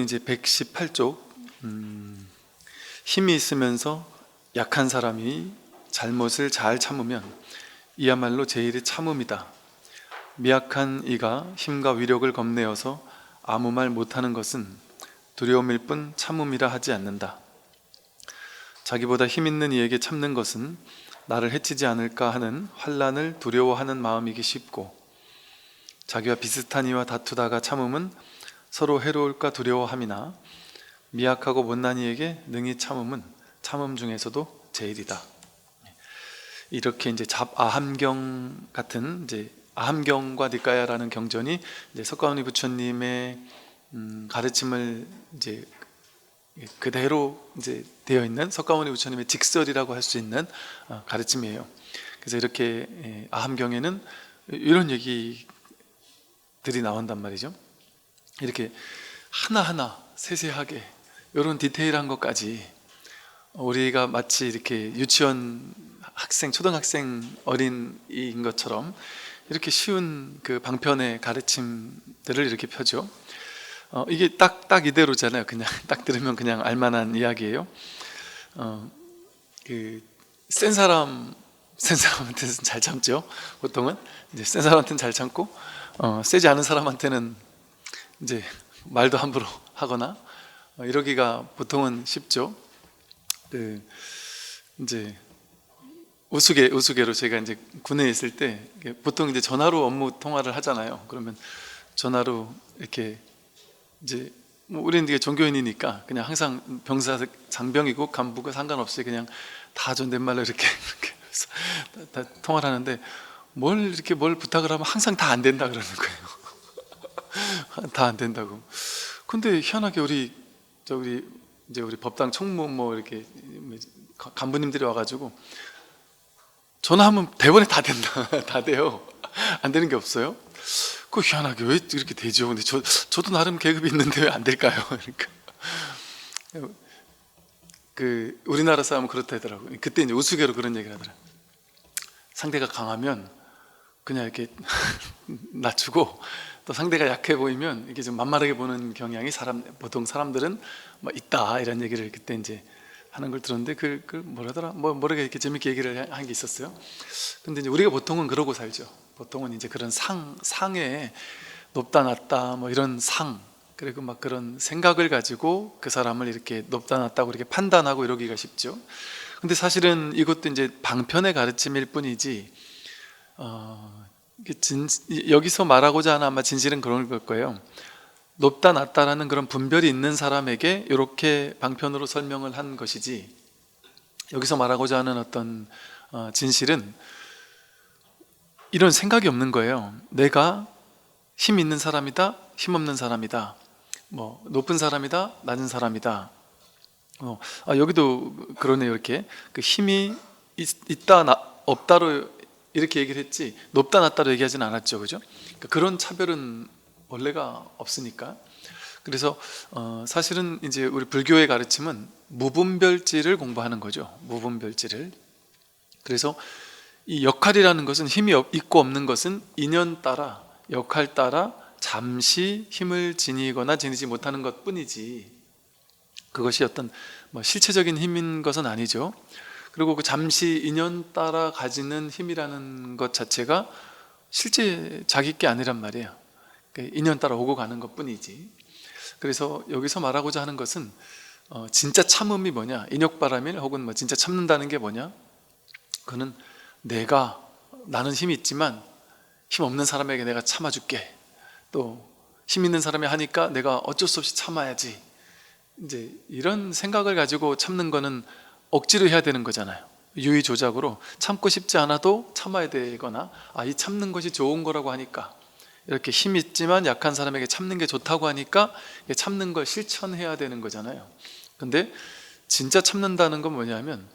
이제 118쪽 힘이 있으면서 약한 사람이 잘못을 잘 참으면 이야말로 제일의 참음이다. 미약한 이가 힘과 위력을 겁내어서 아무 말 못하는 것은 두려움일 뿐 참음이라 하지 않는다. 자기보다 힘 있는 이에게 참는 것은 나를 해치지 않을까 하는 환난을 두려워하는 마음이기 쉽고, 자기와 비슷한 이와 다투다가 참음은 서로 해로울까 두려워함이나 미약하고 못난 이에게 능히 참음은 참음 중에서도 제일이다. 이렇게 이제 아함경 같은 이제 아함경과 니까야라는 경전이 이제 석가모니 부처님의 가르침을 이제 그대로 이제 되어 있는 석가모니 부처님의 직설이라고 할 수 있는 가르침이에요. 그래서 이렇게 아함경에는 이런 얘기들이 나온단 말이죠. 이렇게 하나하나 세세하게 이런 디테일한 것까지 우리가 마치 이렇게 유치원 학생, 초등학생 어린이인 것처럼 이렇게 쉬운 그 방편의 가르침들을 이렇게 펴죠. 이게 딱 이대로잖아요. 그냥 딱 들으면 그냥 알만한 이야기예요. 센 사람한테는 잘 참죠. 보통은 이제 센 사람한테는 잘 참고, 세지 않은 사람한테는 이제 말도 함부로 하거나 이러기가 보통은 쉽죠. 이제 우스개로 제가 이제 군에 있을 때 보통 이제 전화로 업무 통화를 하잖아요. 그러면 전화로 이렇게 이제 우리는 되게 종교인이니까 그냥 항상 병사 장병이고 간부가 상관없이 그냥 다 존댓말로 이렇게 다 통화를 하는데 뭘 부탁을 하면 항상 다 안 된다 그러는 거예요. 다 안 된다고. 근데 희한하게 우리 법당 총무 이렇게 간부님들이 와가지고 전화하면 대본에 다 된다. 다 돼요. 안 되는 게 없어요. 그 희한하게 왜 이렇게 되죠? 근데 저도 나름 계급이 있는데 왜 안 될까요? 그러니까 우리나라 사람은 그렇다 하더라고요. 그때 이제 우스개로 그런 얘기를 하더라고요. 상대가 강하면 그냥 이렇게 낮추고, 또 상대가 약해 보이면 이게 좀 만만하게 보는 경향이 보통 사람들은 있다, 이런 얘기를 그때 이제 하는 걸 들었는데 뭐라더라? 뭐라게 이렇게 재밌게 얘기를 한 게 있었어요. 근데 이제 우리가 보통은 그러고 살죠. 보통은 이제 그런 상에 높다 낮다 이런 그리고 그런 생각을 가지고 그 사람을 이렇게 높다 낮다고 이렇게 판단하고 이러기가 쉽죠. 근데 사실은 이것도 이제 방편의 가르침일 뿐이지, 여기서 말하고자 하는 아마 진실은 그런 걸 거예요. 높다 낮다라는 그런 분별이 있는 사람에게 이렇게 방편으로 설명을 한 것이지, 여기서 말하고자 하는 어떤 진실은 이런 생각이 없는 거예요. 내가 힘 있는 사람이다, 힘 없는 사람이다, 높은 사람이다, 낮은 사람이다. 여기도 그러네요. 이렇게 힘이 있다 없다로 이렇게 얘기를 했지, 높다 낮다로 얘기하지는 않았죠. 그죠? 그런 차별은 원래가 없으니까. 그래서 사실은 이제 우리 불교의 가르침은 무분별지를 공부하는 거죠. 무분별지를. 그래서 이 역할이라는 것은 힘이 있고 없는 것은 인연 따라, 역할 따라 잠시 힘을 지니거나 지니지 못하는 것 뿐이지, 그것이 어떤 실체적인 힘인 것은 아니죠. 그리고 그 잠시 인연 따라 가지는 힘이라는 것 자체가 실제 자기 게 아니란 말이에요. 인연 따라 오고 가는 것 뿐이지. 그래서 여기서 말하고자 하는 것은 진짜 참음이 뭐냐, 인욕바람일 혹은 진짜 참는다는 게 뭐냐, 그거는 나는 힘이 있지만 힘 없는 사람에게 내가 참아줄게, 또 힘 있는 사람이 하니까 내가 어쩔 수 없이 참아야지, 이제 이런 생각을 가지고 참는 거는 억지로 해야 되는 거잖아요. 유의조작으로 참고 싶지 않아도 참아야 되거나, 이 참는 것이 좋은 거라고 하니까, 이렇게 힘 있지만 약한 사람에게 참는 게 좋다고 하니까 참는 걸 실천해야 되는 거잖아요. 근데 진짜 참는다는 건 뭐냐면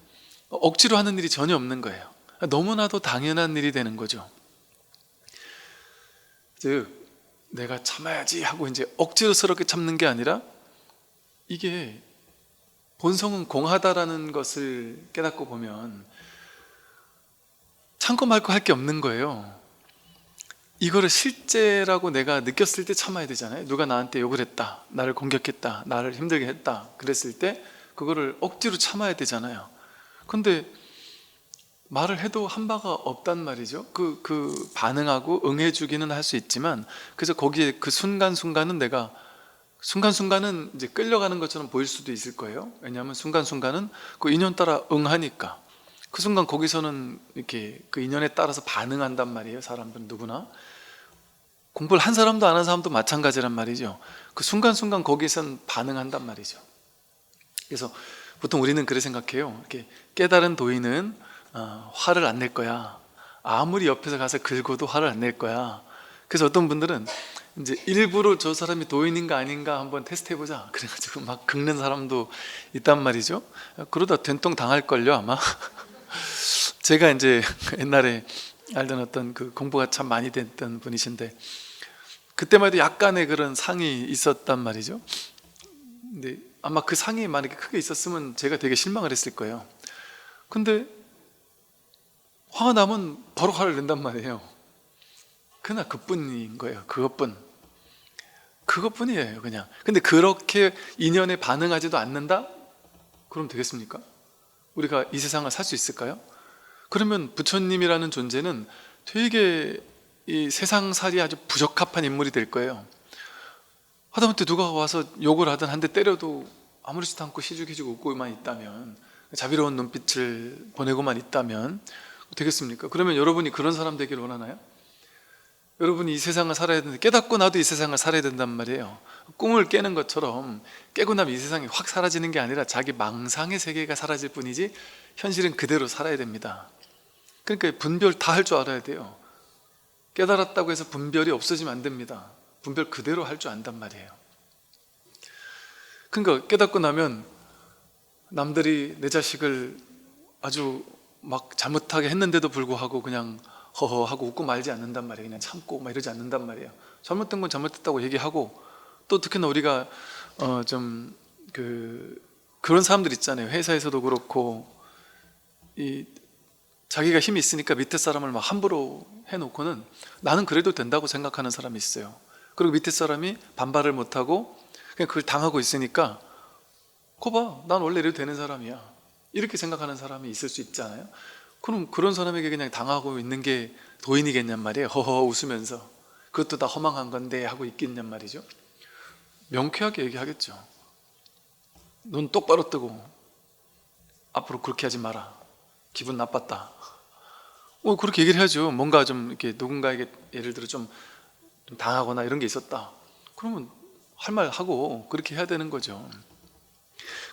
억지로 하는 일이 전혀 없는 거예요. 너무나도 당연한 일이 되는 거죠. 즉 내가 참아야지 하고 이제 억지로스럽게 참는 게 아니라, 이게 본성은 공하다라는 것을 깨닫고 보면 참고 말고 할 게 없는 거예요. 이거를 실제라고 내가 느꼈을 때 참아야 되잖아요. 누가 나한테 욕을 했다, 나를 공격했다, 나를 힘들게 했다 그랬을 때 그거를 억지로 참아야 되잖아요. 근데 말을 해도 한 바가 없단 말이죠. 그 반응하고 응해주기는 할 수 있지만, 그래서 거기에 그 순간순간은 내가 순간순간은 이제 끌려가는 것처럼 보일 수도 있을 거예요. 왜냐하면 순간순간은 그 인연 따라 응하니까 그 순간 거기서는 이렇게 그 인연에 따라서 반응한단 말이에요. 사람들은 누구나. 공부를 한 사람도 안 한 사람도 마찬가지란 말이죠. 그 순간순간 거기선 반응한단 말이죠. 그래서 보통 우리는 그래 생각해요. 이렇게 깨달은 도인은 화를 안 낼 거야. 아무리 옆에서 가서 긁어도 화를 안 낼 거야. 그래서 어떤 분들은 이제 일부러 저 사람이 도인인가 아닌가 한번 테스트 해보자 그래가지고 막 긁는 사람도 있단 말이죠. 그러다 된통 당할걸요 아마. 제가 이제 옛날에 알던 어떤 그 공부가 참 많이 됐던 분이신데, 그때만 해도 약간의 그런 상이 있었단 말이죠. 근데 아마 그 상이 만약에 크게 있었으면 제가 되게 실망을 했을 거예요. 근데 화가 나면 바로 화를 낸단 말이에요. 그냥 그뿐인 거예요. 그것뿐이에요 그냥. 근데 그렇게 인연에 반응하지도 않는다? 그럼 되겠습니까? 우리가 이 세상을 살 수 있을까요? 그러면 부처님이라는 존재는 되게 이 세상살이 아주 부적합한 인물이 될 거예요. 하다못해 누가 와서 욕을 하든 한 대 때려도 아무렇지도 않고 시죽해지고 웃고만 있다면, 자비로운 눈빛을 보내고만 있다면 되겠습니까? 그러면 여러분이 그런 사람 되기를 원하나요? 여러분이 이 세상을 살아야 되는데, 깨닫고 나도 이 세상을 살아야 된단 말이에요. 꿈을 깨는 것처럼 깨고 나면 이 세상이 확 사라지는 게 아니라 자기 망상의 세계가 사라질 뿐이지 현실은 그대로 살아야 됩니다. 그러니까 분별 다 할 줄 알아야 돼요. 깨달았다고 해서 분별이 없어지면 안 됩니다. 분별 그대로 할 줄 안단 말이에요. 그러니까 깨닫고 나면 남들이 내 자식을 아주 막 잘못하게 했는데도 불구하고 그냥 허허 하고 웃고 말지 않는단 말이에요. 그냥 참고 막 이러지 않는단 말이에요. 잘못된 건 잘못했다고 얘기하고, 또 특히나 우리가 좀 그런 사람들 있잖아요. 회사에서도 그렇고 자기가 힘이 있으니까 밑에 사람을 막 함부로 해놓고는 나는 그래도 된다고 생각하는 사람이 있어요. 그리고 밑에 사람이 반발을 못하고 그냥 그걸 당하고 있으니까 거봐, 난 원래 이래도 되는 사람이야, 이렇게 생각하는 사람이 있을 수 있잖아요. 그럼 그런 사람에게 그냥 당하고 있는 게 도인이겠냔 말이에요. 허허 웃으면서 그것도 다 허망한 건데 하고 있겠냔 말이죠. 명쾌하게 얘기하겠죠. 눈 똑바로 뜨고 앞으로 그렇게 하지 마라, 기분 나빴다. 그렇게 얘기를 해야죠. 뭔가 좀 이렇게 누군가에게 예를 들어 좀 당하거나 이런 게 있었다. 그러면 할 말 하고 그렇게 해야 되는 거죠.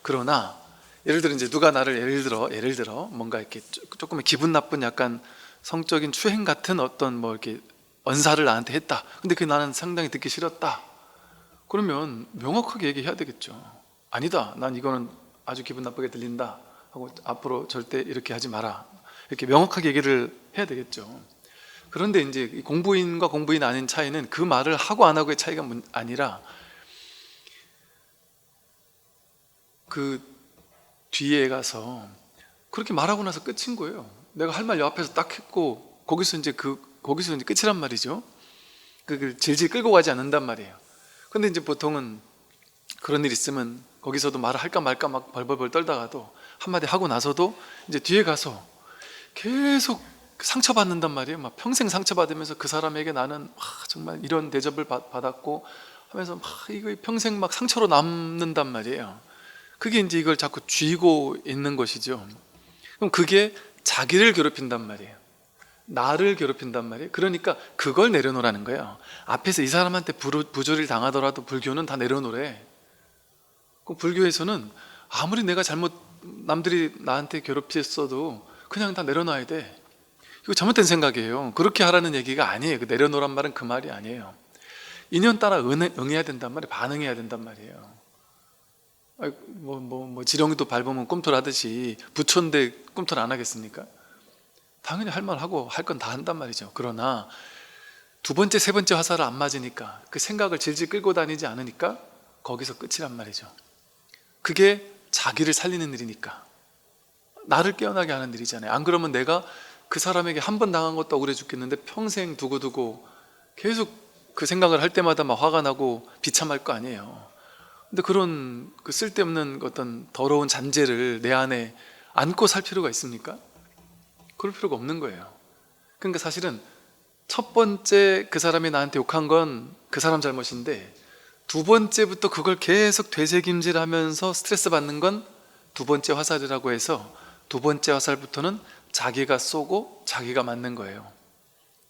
그러나 예를 들어 이제 누가 나를 예를 들어 뭔가 이렇게 조금 기분 나쁜 약간 성적인 추행 같은 어떤 뭐 이렇게 언사를 나한테 했다. 근데 그게 나는 상당히 듣기 싫었다. 그러면 명확하게 얘기해야 되겠죠. 아니다, 난 이거는 아주 기분 나쁘게 들린다 하고 앞으로 절대 이렇게 하지 마라, 이렇게 명확하게 얘기를 해야 되겠죠. 그런데 이제 공부인과 공부인 아닌 차이는 그 말을 하고 안 하고의 차이가 아니라 그 뒤에 가서 그렇게 말하고 나서 끝인 거예요. 내가 할 말 옆에서 딱 했고 거기서 이제 끝이란 말이죠. 그걸 질질 끌고 가지 않는단 말이에요. 근데 이제 보통은 그런 일 있으면 거기서도 말을 할까 말까 막 벌벌벌 떨다가도 한마디 하고 나서도 이제 뒤에 가서 계속 상처받는단 말이에요. 막 평생 상처받으면서 그 사람에게 나는 정말 이런 대접을 받았고 하면서 막 이거 평생 막 상처로 남는단 말이에요. 그게 이제 이걸 자꾸 쥐고 있는 것이죠. 그럼 그게 자기를 괴롭힌단 말이에요. 나를 괴롭힌단 말이에요. 그러니까 그걸 내려놓으라는 거예요. 앞에서 이 사람한테 부조리를 당하더라도 불교는 다 내려놓으래. 그럼 불교에서는 아무리 내가 남들이 나한테 괴롭혔어도 그냥 다 내려놔야 돼. 이거 잘못된 생각이에요. 그렇게 하라는 얘기가 아니에요. 그 내려놓으란 말은 그 말이 아니에요. 인연 따라 응해야 된단 말이에요. 반응해야 된단 말이에요. 지렁이도 밟으면 꿈틀 하듯이 부처인데 꿈틀 안 하겠습니까? 당연히 할 말 하고 할 건 다 한단 말이죠. 그러나 두 번째, 세 번째 화살을 안 맞으니까, 그 생각을 질질 끌고 다니지 않으니까 거기서 끝이란 말이죠. 그게 자기를 살리는 일이니까, 나를 깨어나게 하는 일이잖아요. 안 그러면 내가 그 사람에게 한 번 당한 것도 억울해 죽겠는데 평생 두고두고 계속 그 생각을 할 때마다 막 화가 나고 비참할 거 아니에요. 근데 그런 그 쓸데없는 어떤 더러운 잔재를 내 안에 안고 살 필요가 있습니까? 그럴 필요가 없는 거예요. 그러니까 사실은 첫 번째 그 사람이 나한테 욕한 건 그 사람 잘못인데, 두 번째부터 그걸 계속 되새김질하면서 스트레스 받는 건 두 번째 화살이라고 해서, 두 번째 화살부터는 자기가 쏘고 자기가 맞는 거예요.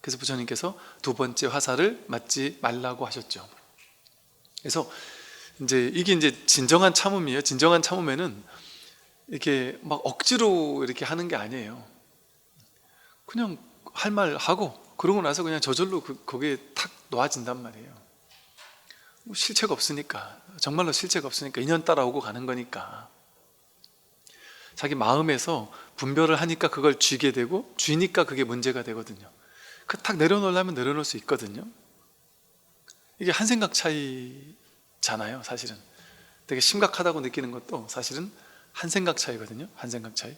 그래서 부처님께서 두 번째 화살을 맞지 말라고 하셨죠. 그래서 이게 이제 진정한 참음이에요. 진정한 참음에는 이렇게 막 억지로 이렇게 하는 게 아니에요. 그냥 할 말 하고, 그러고 나서 그냥 저절로 거기에 탁 놓아진단 말이에요. 실체가 없으니까, 정말로 실체가 없으니까, 인연 따라오고 가는 거니까. 자기 마음에서 분별을 하니까 그걸 쥐게 되고, 쥐니까 그게 문제가 되거든요. 그 탁 내려놓으려면 내려놓을 수 있거든요. 이게 한 생각 차이잖아요. 사실은 되게 심각하다고 느끼는 것도 사실은 한 생각 차이거든요. 한 생각 차이.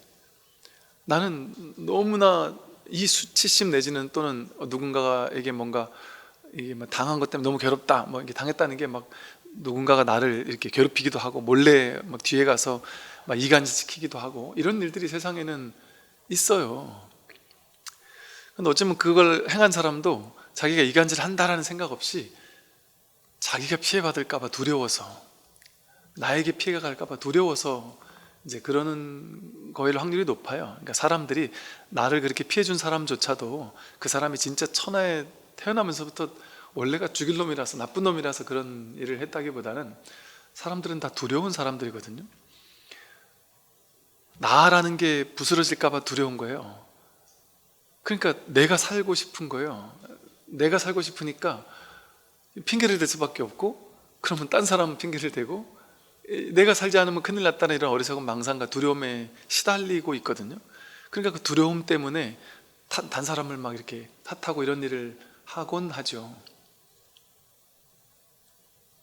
나는 너무나 이 수치심 내지는 또는 누군가에게 뭔가 이게 막 당한 것 때문에 너무 괴롭다, 뭐 이게 당했다는 게 막 누군가가 나를 이렇게 괴롭히기도 하고, 몰래 막 뒤에 가서 막 이간질 시키기도 하고, 이런 일들이 세상에는 있어요. 근데 어쩌면 그걸 행한 사람도 자기가 이간질 한다라는 생각 없이 자기가 피해받을까봐 두려워서, 나에게 피해가 갈까봐 두려워서 이제 그러는 거일 확률이 높아요. 그러니까 사람들이 나를 그렇게 피해준 사람조차도 그 사람이 진짜 천하에 태어나면서부터 원래가 죽일 놈이라서, 나쁜 놈이라서 그런 일을 했다기보다는 사람들은 다 두려운 사람들이거든요. 나라는 게 부스러질까봐 두려운 거예요. 그러니까 내가 살고 싶은 거예요. 내가 살고 싶으니까 핑계를 댈 수밖에 없고, 그러면 딴 사람은 핑계를 대고, 내가 살지 않으면 큰일 났다는 이런 어리석은 망상과 두려움에 시달리고 있거든요. 그러니까 그 두려움 때문에 단 사람을 막 이렇게 탓하고 이런 일을 하곤 하죠.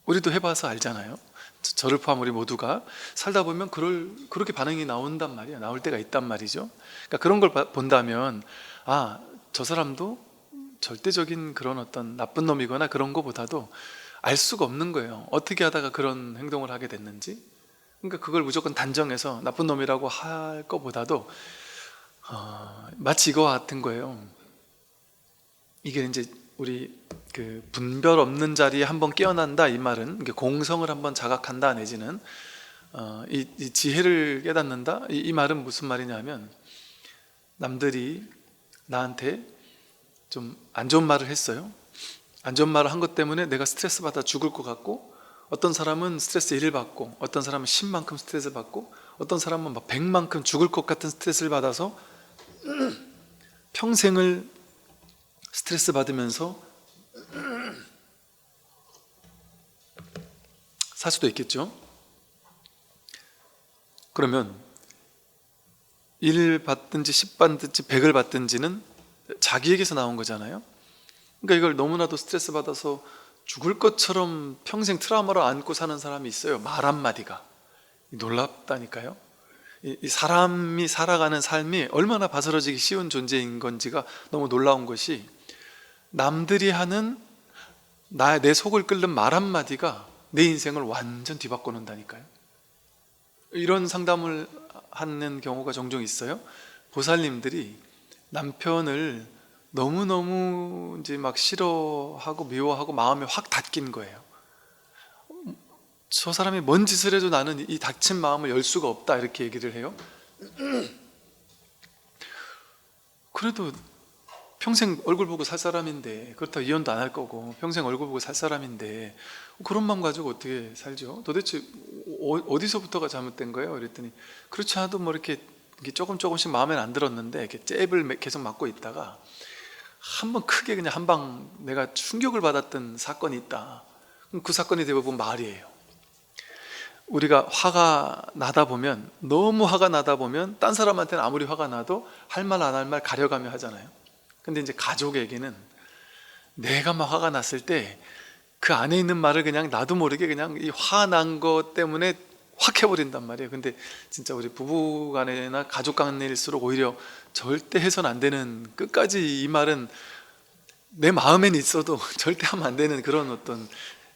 우리도 해봐서 알잖아요. 저를 포함 우리 모두가 살다 보면 그렇게 반응이 나온단 말이에요. 나올 때가 있단 말이죠. 그러니까 그런 걸 본다면, 저 사람도 절대적인 그런 어떤 나쁜 놈이거나 그런 거보다도 알 수가 없는 거예요. 어떻게 하다가 그런 행동을 하게 됐는지. 그러니까 그걸 무조건 단정해서 나쁜 놈이라고 할 거보다도 마치 이거와 같은 거예요. 이게 이제 우리 그 분별 없는 자리에 한번 깨어난다, 이 말은 이게 공성을 한번 자각한다, 내지는 이 지혜를 깨닫는다, 이 말은 무슨 말이냐면, 남들이 나한테 좀 안 좋은 말을 했어요. 안 좋은 말을 한 것 때문에 내가 스트레스 받아 죽을 것 같고, 어떤 사람은 스트레스 1을 받고, 어떤 사람은 10만큼 스트레스를 받고, 어떤 사람은 막 100만큼 죽을 것 같은 스트레스를 받아서 평생을 스트레스 받으면서 살 수도 있겠죠. 그러면 1을 받든지 10 받든지 100을 받든지는 자기에게서 나온 거잖아요. 그러니까 이걸 너무나도 스트레스 받아서 죽을 것처럼 평생 트라우마로 안고 사는 사람이 있어요. 말 한마디가 놀랍다니까요. 이 사람이 살아가는 삶이 얼마나 바스러지기 쉬운 존재인 건지가 너무 놀라운 것이, 남들이 하는 내 속을 끓는 말 한마디가 내 인생을 완전 뒤바꿔 놓는다니까요. 이런 상담을 하는 경우가 종종 있어요. 보살님들이 남편을 너무너무 이제 막 싫어하고 미워하고 마음에 확 닫힌 거예요. 저 사람이 뭔 짓을 해도 나는 이 닫힌 마음을 열 수가 없다, 이렇게 얘기를 해요. 그래도 평생 얼굴 보고 살 사람인데, 그렇다고 이혼도 안 할 거고 평생 얼굴 보고 살 사람인데 그런 마음 가지고 어떻게 살죠? 도대체 어디서부터가 잘못된 거예요? 그랬더니, 그렇지 않아도 뭐 이렇게 조금씩 마음에 안 들었는데 이렇게 잽을 계속 맞고 있다가 한번 크게 그냥 한 방 내가 충격을 받았던 사건이 있다. 그럼 그 사건이 대부분 말이에요. 우리가 화가 나다 보면, 너무 화가 나다 보면 딴 사람한테는 아무리 화가 나도 할 말 안 할 말 가려가며 하잖아요. 근데 이제 가족에게는 내가 막 화가 났을 때 그 안에 있는 말을 그냥 나도 모르게 그냥 이 화난 것 때문에 확 해버린단 말이에요. 근데 진짜 우리 부부간이나 가족 간일수록 오히려 절대 해서는 안 되는, 끝까지 이 말은 내 마음엔 있어도 절대 하면 안 되는 그런 어떤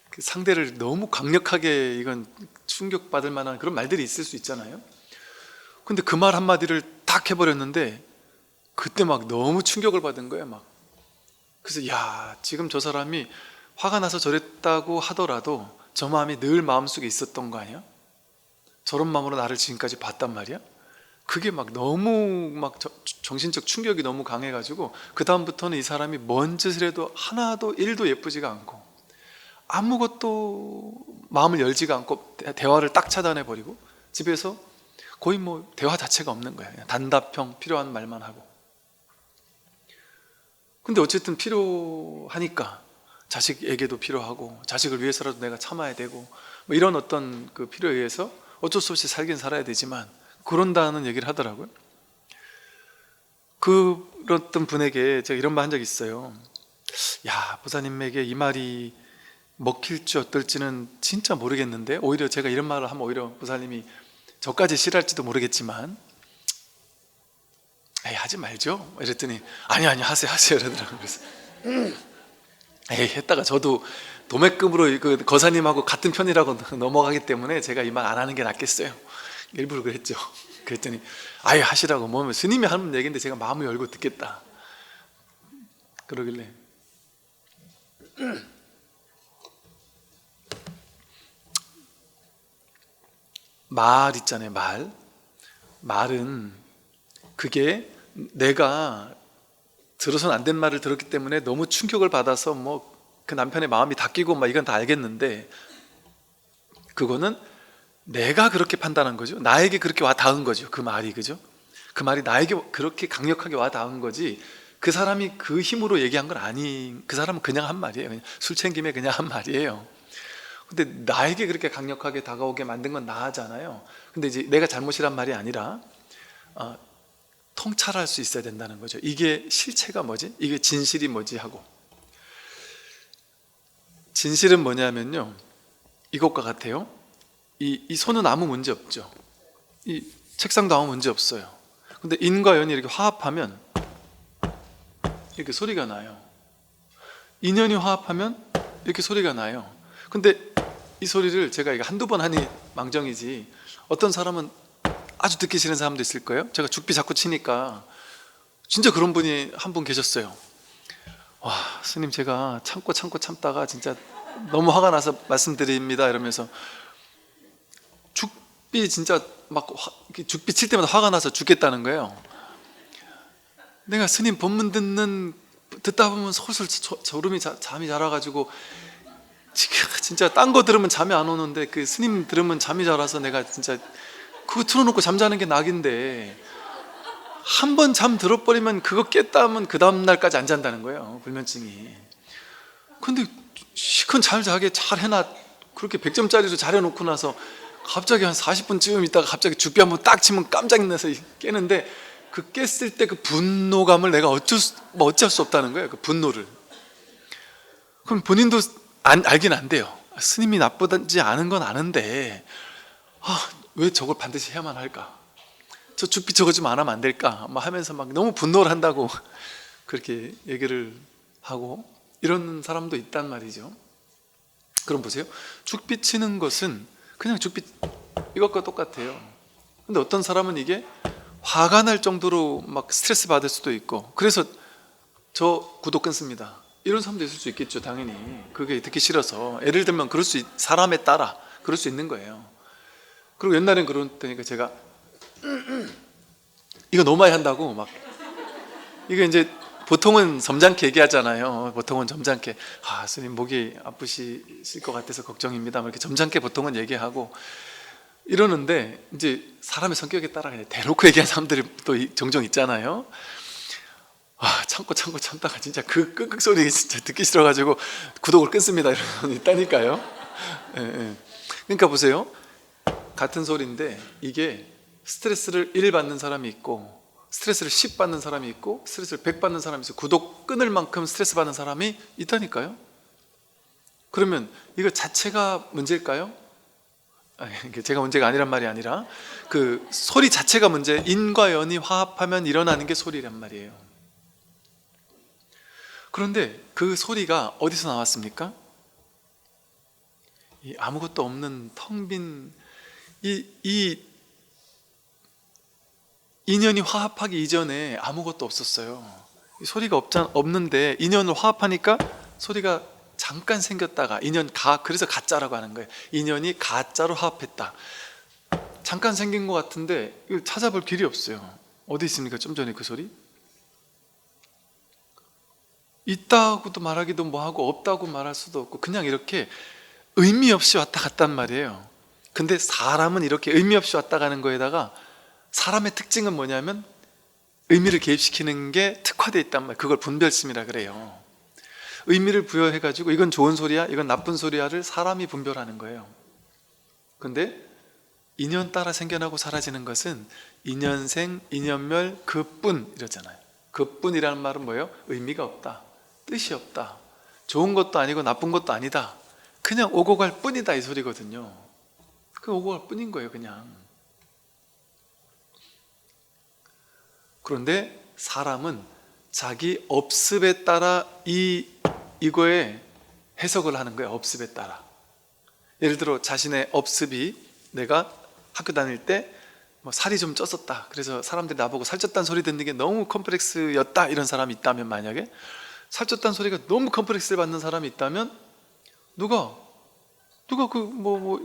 그 상대를 너무 강력하게 이건 충격받을 만한 그런 말들이 있을 수 있잖아요. 근데 그 말 한마디를 딱 해버렸는데 그때 막 너무 충격을 받은 거예요. 막 그래서 야, 지금 저 사람이 화가 나서 저랬다고 하더라도 저 마음이 늘 마음속에 있었던 거 아니야? 저런 마음으로 나를 지금까지 봤단 말이야? 그게 막 너무 막 정신적 충격이 너무 강해가지고 그 다음부터는 이 사람이 뭔 짓을 해도 하나도 일도 예쁘지가 않고 아무것도 마음을 열지가 않고 대화를 딱 차단해버리고 집에서 거의 뭐 대화 자체가 없는 거야. 그냥 단답형 필요한 말만 하고. 근데 어쨌든 필요하니까 자식에게도 필요하고 자식을 위해서라도 내가 참아야 되고 뭐 이런 어떤 그 필요에 의해서 어쩔 수 없이 살긴 살아야 되지만 그런다는 얘기를 하더라고요. 그랬던 분에게 제가 이런 말 한 적이 있어요. 야, 보사님에게 이 말이 먹힐지 어떨지는 진짜 모르겠는데 오히려 제가 이런 말을 하면 오히려 보사님이 저까지 싫어할지도 모르겠지만 에이, 하지 말죠 이랬더니 아니 하세요 이러더라고요. 그래서 에이, 했다가 저도 도매급으로 그 거사님하고 같은 편이라고 넘어가기 때문에 제가 이 말 안 하는 게 낫겠어요. 일부러 그랬죠. 그랬더니 아예 하시라고. 뭐 스님이 하는 얘기인데 제가 마음을 열고 듣겠다 그러길래 말 있잖아요. 말은 그게 내가 들어서는 안 된 말을 들었기 때문에 너무 충격을 받아서 뭐 그 남편의 마음이 닦이고 막 이건 다 알겠는데 그거는 내가 그렇게 판단한 거죠. 나에게 그렇게 와 닿은 거죠. 그 말이, 그죠? 그 말이 나에게 그렇게 강력하게 와 닿은 거지 그 사람이 그 힘으로 얘기한 건 아닌, 그 사람은 그냥 한 말이에요. 그냥 술 챙김에 그냥 한 말이에요. 근데 나에게 그렇게 강력하게 다가오게 만든 건 나잖아요. 근데 이제 내가 잘못이란 말이 아니라 통찰할 수 있어야 된다는 거죠. 이게 실체가 뭐지? 이게 진실이 뭐지? 하고. 진실은 뭐냐면요, 이것과 같아요. 이 손은 아무 문제 없죠. 이 책상도 아무 문제 없어요. 근데 인과 연이 이렇게 화합하면 이렇게 소리가 나요. 인연이 화합하면 이렇게 소리가 나요. 근데 이 소리를 제가 이거 한두 번 하니 망정이지 어떤 사람은 아주 듣기 싫은 사람도 있을 거예요. 제가 죽비 자꾸 치니까 진짜 그런 분이 한 분 계셨어요. 와, 스님, 제가 참다가 진짜 너무 화가 나서 말씀드립니다 이러면서 죽비 진짜 막 죽비 칠 때마다 화가 나서 죽겠다는 거예요. 내가 스님 법문 듣다 보면 솔솔 졸음이 잠이 자라가지고 진짜 딴 거 들으면 잠이 안 오는데 그 스님 들으면 잠이 잘 와서 내가 진짜 그거 틀어놓고 잠자는 게 낙인데 한 번 잠 들어버리면 그거 깼다 하면 그 다음날까지 안 잔다는 거예요, 불면증이. 근데 시큰 잘 자게 잘 해놔, 그렇게 100점짜리로 잘 해놓고 나서 갑자기 한 40분쯤 있다가 갑자기 죽비 한번 딱 치면 깜짝 놀라서 깨는데 그 깼을 때 그 분노감을 내가 어쩔 수 없다는 거예요, 그 분노를. 그럼 본인도 알긴 안 돼요. 스님이 나쁘지 않은 건 아는데 왜 저걸 반드시 해야만 할까? 저 죽비 저거 좀 안 하면 안 될까? 막 하면서 막 너무 분노를 한다고 그렇게 얘기를 하고 이런 사람도 있단 말이죠. 그럼 보세요. 죽비 치는 것은 그냥 죽비 이것과 똑같아요. 근데 어떤 사람은 이게 화가 날 정도로 막 스트레스 받을 수도 있고 그래서 저 구독 끊습니다 이런 사람도 있을 수 있겠죠. 당연히 그게 듣기 싫어서. 예를 들면 사람에 따라 그럴 수 있는 거예요. 그리고 옛날엔 그러니까 제가 이거 너무 많이 한다고 막 이거 이제 보통은 점잖게 얘기하잖아요. 보통은 점잖게 스님 목이 아프실 것 같아서 걱정입니다 이렇게 점잖게 보통은 얘기하고 이러는데 이제 사람의 성격에 따라 그냥 대놓고 얘기하는 사람들이 또 종종 있잖아요. 참다가 진짜 그 끄끄 소리 진짜 듣기 싫어가지고 구독을 끊습니다 이런 분 있다니까요. 예. 그러니까 보세요. 같은 소리인데 이게 스트레스를 1 받는 사람이 있고 스트레스를 10 받는 사람이 있고 스트레스를 100 받는 사람이 있어요. 구독 끊을 만큼 스트레스 받는 사람이 있다니까요. 그러면 이거 자체가 문제일까요? 제가 문제가 아니란 말이 아니라 그 소리 자체가 문제, 인과 연이 화합하면 일어나는 게 소리란 말이에요. 그런데 그 소리가 어디서 나왔습니까? 이 아무것도 없는 텅 빈 이 인연이 화합하기 이전에 아무것도 없었어요. 이 소리가 없는데 인연을 화합하니까 소리가 잠깐 생겼다가 그래서 가짜라고 하는 거예요. 인연이 가짜로 화합했다. 잠깐 생긴 것 같은데 이걸 찾아볼 길이 없어요. 어디 있습니까? 좀 전에 그 소리? 있다고도 말하기도 뭐하고 없다고 말할 수도 없고 그냥 이렇게 의미 없이 왔다 갔단 말이에요. 근데 사람은 이렇게 의미 없이 왔다 가는 거에다가 사람의 특징은 뭐냐면 의미를 개입시키는 게 특화되어 있단 말이에요. 그걸 분별심이라 그래요. 의미를 부여해가지고 이건 좋은 소리야 이건 나쁜 소리야를 사람이 분별하는 거예요. 근데 인연 따라 생겨나고 사라지는 것은 인연생, 인연멸, 그뿐 이러잖아요. 그뿐이라는 말은 뭐예요? 의미가 없다, 뜻이 없다, 좋은 것도 아니고 나쁜 것도 아니다, 그냥 오고 갈 뿐이다 이 소리거든요. 그 오고 갈 뿐인 거예요 그냥. 그런데 사람은 자기 업습에 따라 이거에 해석을 하는 거예요. 업습에 따라. 예를 들어 자신의 업습이 내가 학교 다닐 때 뭐 살이 좀 쪘었다, 그래서 사람들이 나보고 살쪘다는 소리 듣는 게 너무 컴플렉스였다, 이런 사람이 있다면, 만약에 살쪘다는 소리가 너무 컴플렉스를 받는 사람이 있다면 누가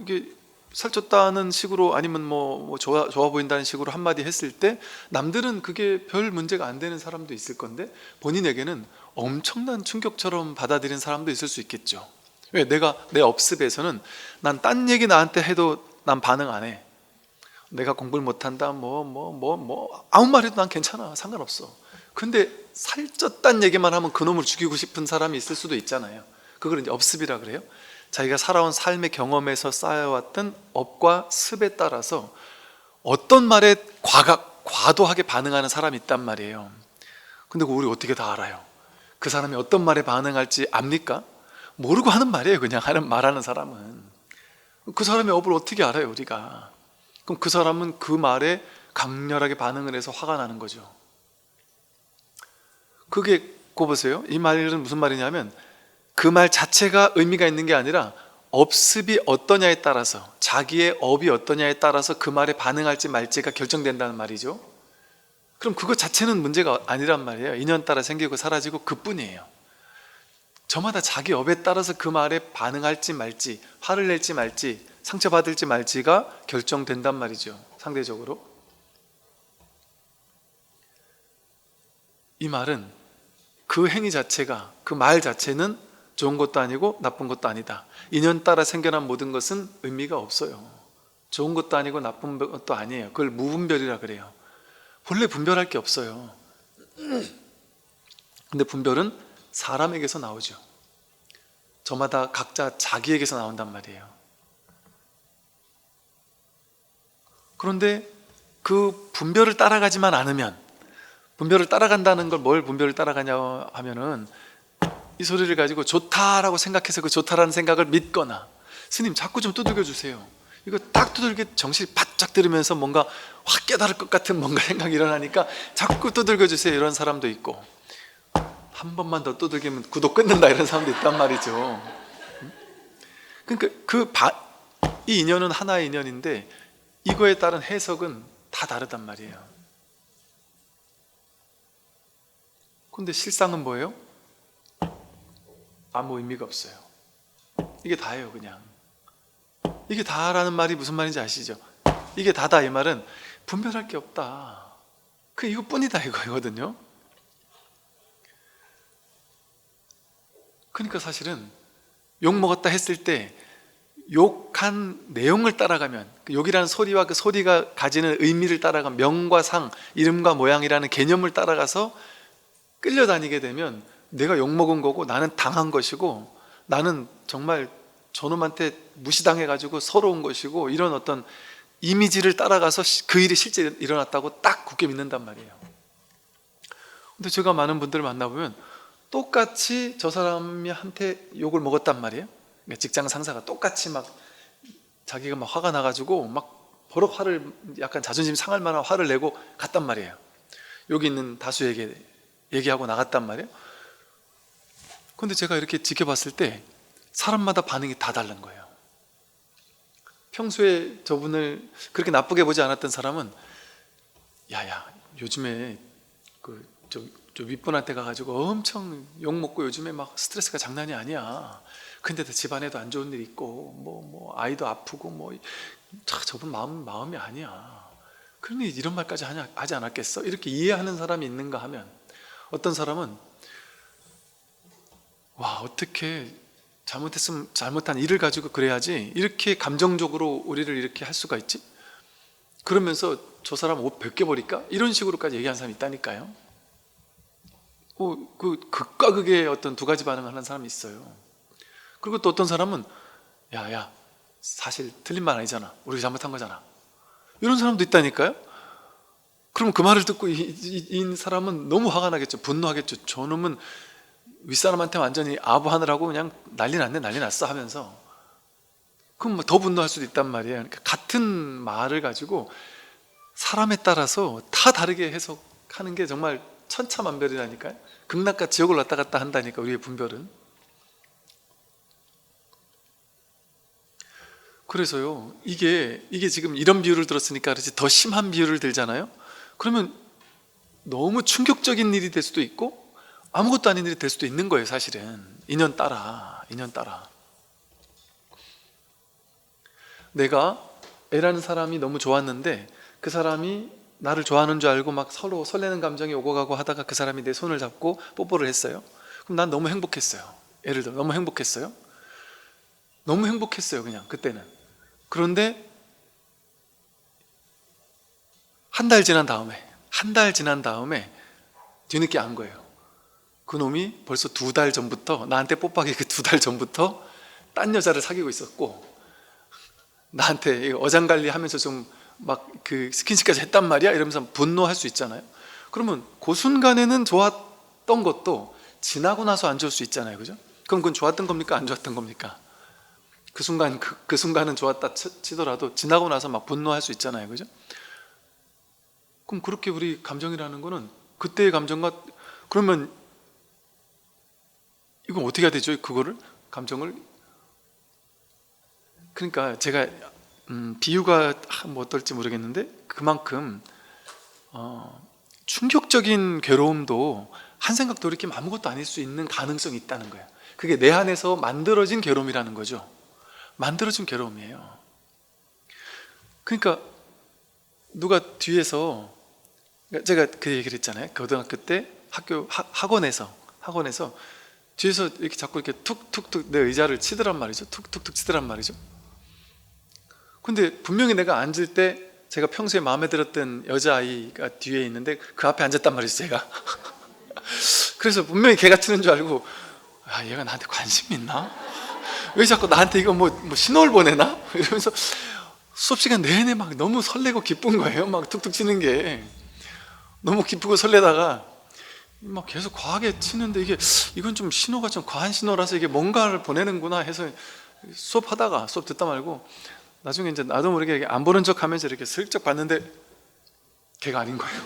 이게 살쪘다는 식으로 아니면 뭐 좋아 보인다는 식으로 한마디 했을 때 남들은 그게 별 문제가 안 되는 사람도 있을 건데 본인에게는 엄청난 충격처럼 받아들이는 사람도 있을 수 있겠죠. 왜? 내가 내 업습에서는 난 딴 얘기 나한테 해도 난 반응 안 해. 내가 공부를 못한다 아무 말 해도 난 괜찮아, 상관없어. 근데 살쪘다는 얘기만 하면 그놈을 죽이고 싶은 사람이 있을 수도 있잖아요. 그걸 이제 업습이라 그래요. 자기가 살아온 삶의 경험에서 쌓여왔던 업과 습에 따라서 어떤 말에 과도하게 반응하는 사람이 있단 말이에요. 근데 우리 어떻게 다 알아요? 그 사람이 어떤 말에 반응할지 압니까? 모르고 하는 말이에요. 그냥 말하는 사람은. 그 사람의 업을 어떻게 알아요 우리가? 그럼 그 사람은 그 말에 강렬하게 반응을 해서 화가 나는 거죠. 그게 보세요. 이 말은 무슨 말이냐면 그 말 자체가 의미가 있는 게 아니라 업습이 어떠냐에 따라서, 자기의 업이 어떠냐에 따라서 그 말에 반응할지 말지가 결정된다는 말이죠. 그럼 그것 자체는 문제가 아니란 말이에요. 인연 따라 생기고 사라지고 그뿐이에요. 저마다 자기 업에 따라서 그 말에 반응할지 말지, 화를 낼지 말지, 상처받을지 말지가 결정된단 말이죠. 상대적으로. 이 말은 그 행위 자체가, 그 말 자체는 좋은 것도 아니고 나쁜 것도 아니다. 인연 따라 생겨난 모든 것은 의미가 없어요. 좋은 것도 아니고 나쁜 것도 아니에요. 그걸 무분별이라 그래요. 본래 분별할 게 없어요. 근데 분별은 사람에게서 나오죠. 저마다 각자 자기에게서 나온단 말이에요. 그런데 그 분별을 따라가지만 않으면, 분별을 따라간다는 걸 뭘 분별을 따라가냐 하면은 이 소리를 가지고 좋다라고 생각해서 그 좋다라는 생각을 믿거나, 스님 자꾸 좀 두들겨 주세요, 이거 딱 두들겨 정신이 바짝 들으면서 뭔가 확 깨달을 것 같은 뭔가 생각이 일어나니까 자꾸 두들겨 주세요, 이런 사람도 있고, 한 번만 더 두들기면 구독 끊는다, 이런 사람도 있단 말이죠. 그러니까 이 인연은 하나의 인연인데 이거에 따른 해석은 다 다르단 말이에요. 근데 실상은 뭐예요? 아무 의미가 없어요. 이게 다예요. 그냥 이게 다라는 말이 무슨 말인지 아시죠? 이게 다다 이 말은 분별할 게 없다, 그 이것뿐이다 이거거든요. 그러니까 사실은 욕 먹었다 했을 때 욕한 내용을 따라가면, 그 욕이라는 소리와 그 소리가 가지는 의미를 따라가면, 명과 상, 이름과 모양이라는 개념을 따라가서 끌려다니게 되면 내가 욕먹은 거고 나는 당한 것이고 나는 정말 저놈한테 무시당해가지고 서러운 것이고, 이런 어떤 이미지를 따라가서 그 일이 실제 일어났다고 딱 굳게 믿는단 말이에요. 근데 제가 많은 분들을 만나보면 똑같이 저 사람한테 욕을 먹었단 말이에요. 직장 상사가 똑같이 막 자기가 막 화가 나가지고 막 버럭 화를, 약간 자존심 상할 만한 화를 내고 갔단 말이에요. 여기 있는 다수에게 얘기하고 나갔단 말이에요. 근데 제가 이렇게 지켜봤을 때 사람마다 반응이 다 다른 거예요. 평소에 저분을 그렇게 나쁘게 보지 않았던 사람은 야야 요즘에 저 윗분한테 가가지고 엄청 욕먹고 요즘에 막 스트레스가 장난이 아니야. 근데도 집안에도 안 좋은 일 있고 뭐 아이도 아프고 저분 마음이 아니야. 그러니 이런 말까지 하지 않았겠어? 이렇게 이해하는 사람이 있는가 하면, 어떤 사람은 와 어떻게 잘못한 일을 가지고 그래야지 이렇게 감정적으로 우리를 이렇게 할 수가 있지? 그러면서 저 사람 옷 벗겨버릴까? 이런 식으로까지 얘기하는 사람이 있다니까요. 극과 극의 어떤 두 가지 반응을 하는 사람이 있어요. 그리고 또 어떤 사람은 야 사실 틀린 말 아니잖아, 우리가 잘못한 거잖아, 이런 사람도 있다니까요. 그럼 그 말을 듣고 이 사람은 너무 화가 나겠죠. 분노하겠죠. 저놈은 윗사람한테 완전히 아부하느라고 그냥 난리 났어 하면서, 그럼 더 분노할 수도 있단 말이에요. 그러니까 같은 말을 가지고 사람에 따라서 다 다르게 해석하는 게 정말 천차만별이라니까요. 극락과 지옥을 왔다 갔다 한다니까, 우리의 분별은. 그래서요, 이게 지금 이런 비유를 들었으니까 그렇지 더 심한 비유를 들잖아요. 그러면 너무 충격적인 일이 될 수도 있고 아무것도 아닌 일이 될 수도 있는 거예요. 사실은 인연 따라. 내가 A라는 사람이 너무 좋았는데 그 사람이 나를 좋아하는 줄 알고 막 서로 설레는 감정이 오고 가고 하다가 그 사람이 내 손을 잡고 뽀뽀를 했어요. 그럼 난 너무 행복했어요. 예를 들어 너무 행복했어요. 그냥 그때는. 그런데 한 달 지난 다음에 뒤늦게 안 거예요. 그 놈이 벌써 2달 전부터, 나한테 뽀뽀하기 그 2달 전부터 딴 여자를 사귀고 있었고, 나한테 어장관리 하면서 좀 막 그 스킨십까지 했단 말이야 이러면서 분노할 수 있잖아요. 그러면 그 순간에는 좋았던 것도 지나고 나서 안 좋을 수 있잖아요. 그죠? 그럼 그건 좋았던 겁니까? 안 좋았던 겁니까? 그 순간은 좋았다 치더라도 지나고 나서 막 분노할 수 있잖아요. 그죠? 그럼 그렇게 우리 감정이라는 거는 그때의 감정과, 그러면 이건 어떻게 해야 되죠? 그거를, 감정을. 그러니까 제가 비유가 뭐 어떨지 모르겠는데, 그만큼 충격적인 괴로움도 한생각 돌이키면 아무것도 아닐 수 있는 가능성이 있다는 거예요. 그게 내 안에서 만들어진 괴로움이라는 거죠. 만들어진 괴로움이에요. 그러니까 누가 뒤에서, 제가 그 얘기를 했잖아요. 고등학교 때 학원에서 뒤에서 이렇게 자꾸 이렇게 툭툭툭 내 의자를 치더란 말이죠. 툭툭툭 치더란 말이죠. 근데 분명히 내가 앉을 때 제가 평소에 마음에 들었던 여자아이가 뒤에 있는데 그 앞에 앉았단 말이죠, 제가. 그래서 분명히 걔가 치는 줄 알고, 얘가 나한테 관심 있나? 왜 자꾸 나한테 이거 뭐 신호를 보내나? 이러면서 수업 시간 내내 막 너무 설레고 기쁜 거예요. 막 툭툭 치는 게 너무 기쁘고 설레다가 막 계속 과하게 치는데, 이건 좀 신호가 좀 과한 신호라서 이게 뭔가를 보내는구나 해서 수업 듣다 말고 나중에 이제 나도 모르게 안 보는 척 하면서 이렇게 슬쩍 봤는데 걔가 아닌 거예요.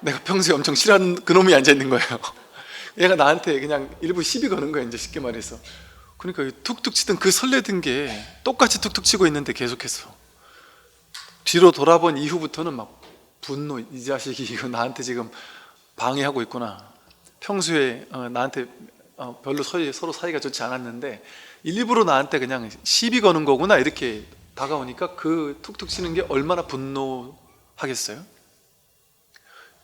내가 평소에 엄청 싫어하는 그놈이 앉아 있는 거예요. 얘가 나한테 그냥 일부 시비 거는 거예요, 이제 쉽게 말해서. 그러니까 툭툭 치던 그 설레던 게 똑같이 툭툭 치고 있는데 계속해서 뒤로 돌아본 이후부터는 막 분노, 이 자식이 이거 나한테 지금 방해하고 있구나. 평소에 나한테 별로 서로 사이가 좋지 않았는데 일부러 나한테 그냥 시비 거는 거구나, 이렇게 다가오니까 그 툭툭 치는 게 얼마나 분노하겠어요?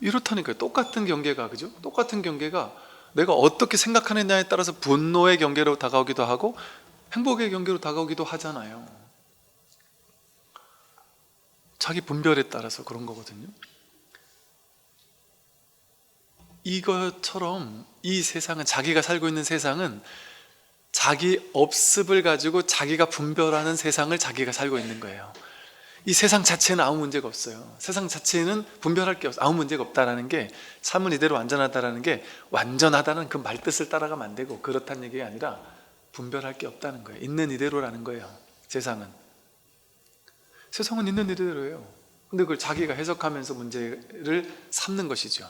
이렇다니까요. 똑같은 경계가, 그죠? 똑같은 경계가 내가 어떻게 생각하느냐에 따라서 분노의 경계로 다가오기도 하고 행복의 경계로 다가오기도 하잖아요. 자기 분별에 따라서 그런 거거든요. 이것처럼 이 세상은, 자기가 살고 있는 세상은 자기 업습을 가지고 자기가 분별하는 세상을 자기가 살고 있는 거예요. 이 세상 자체는 아무 문제가 없어요. 세상 자체는 분별할 게 아무 문제가 없다라는 게, 삶은 이대로 완전하다라는 게, 완전하다는 그 말뜻을 따라가면 안 되고 그렇다는 얘기가 아니라 분별할 게 없다는 거예요. 있는 이대로라는 거예요. 세상은 있는 이대로예요. 근데 그걸 자기가 해석하면서 문제를 삼는 것이죠.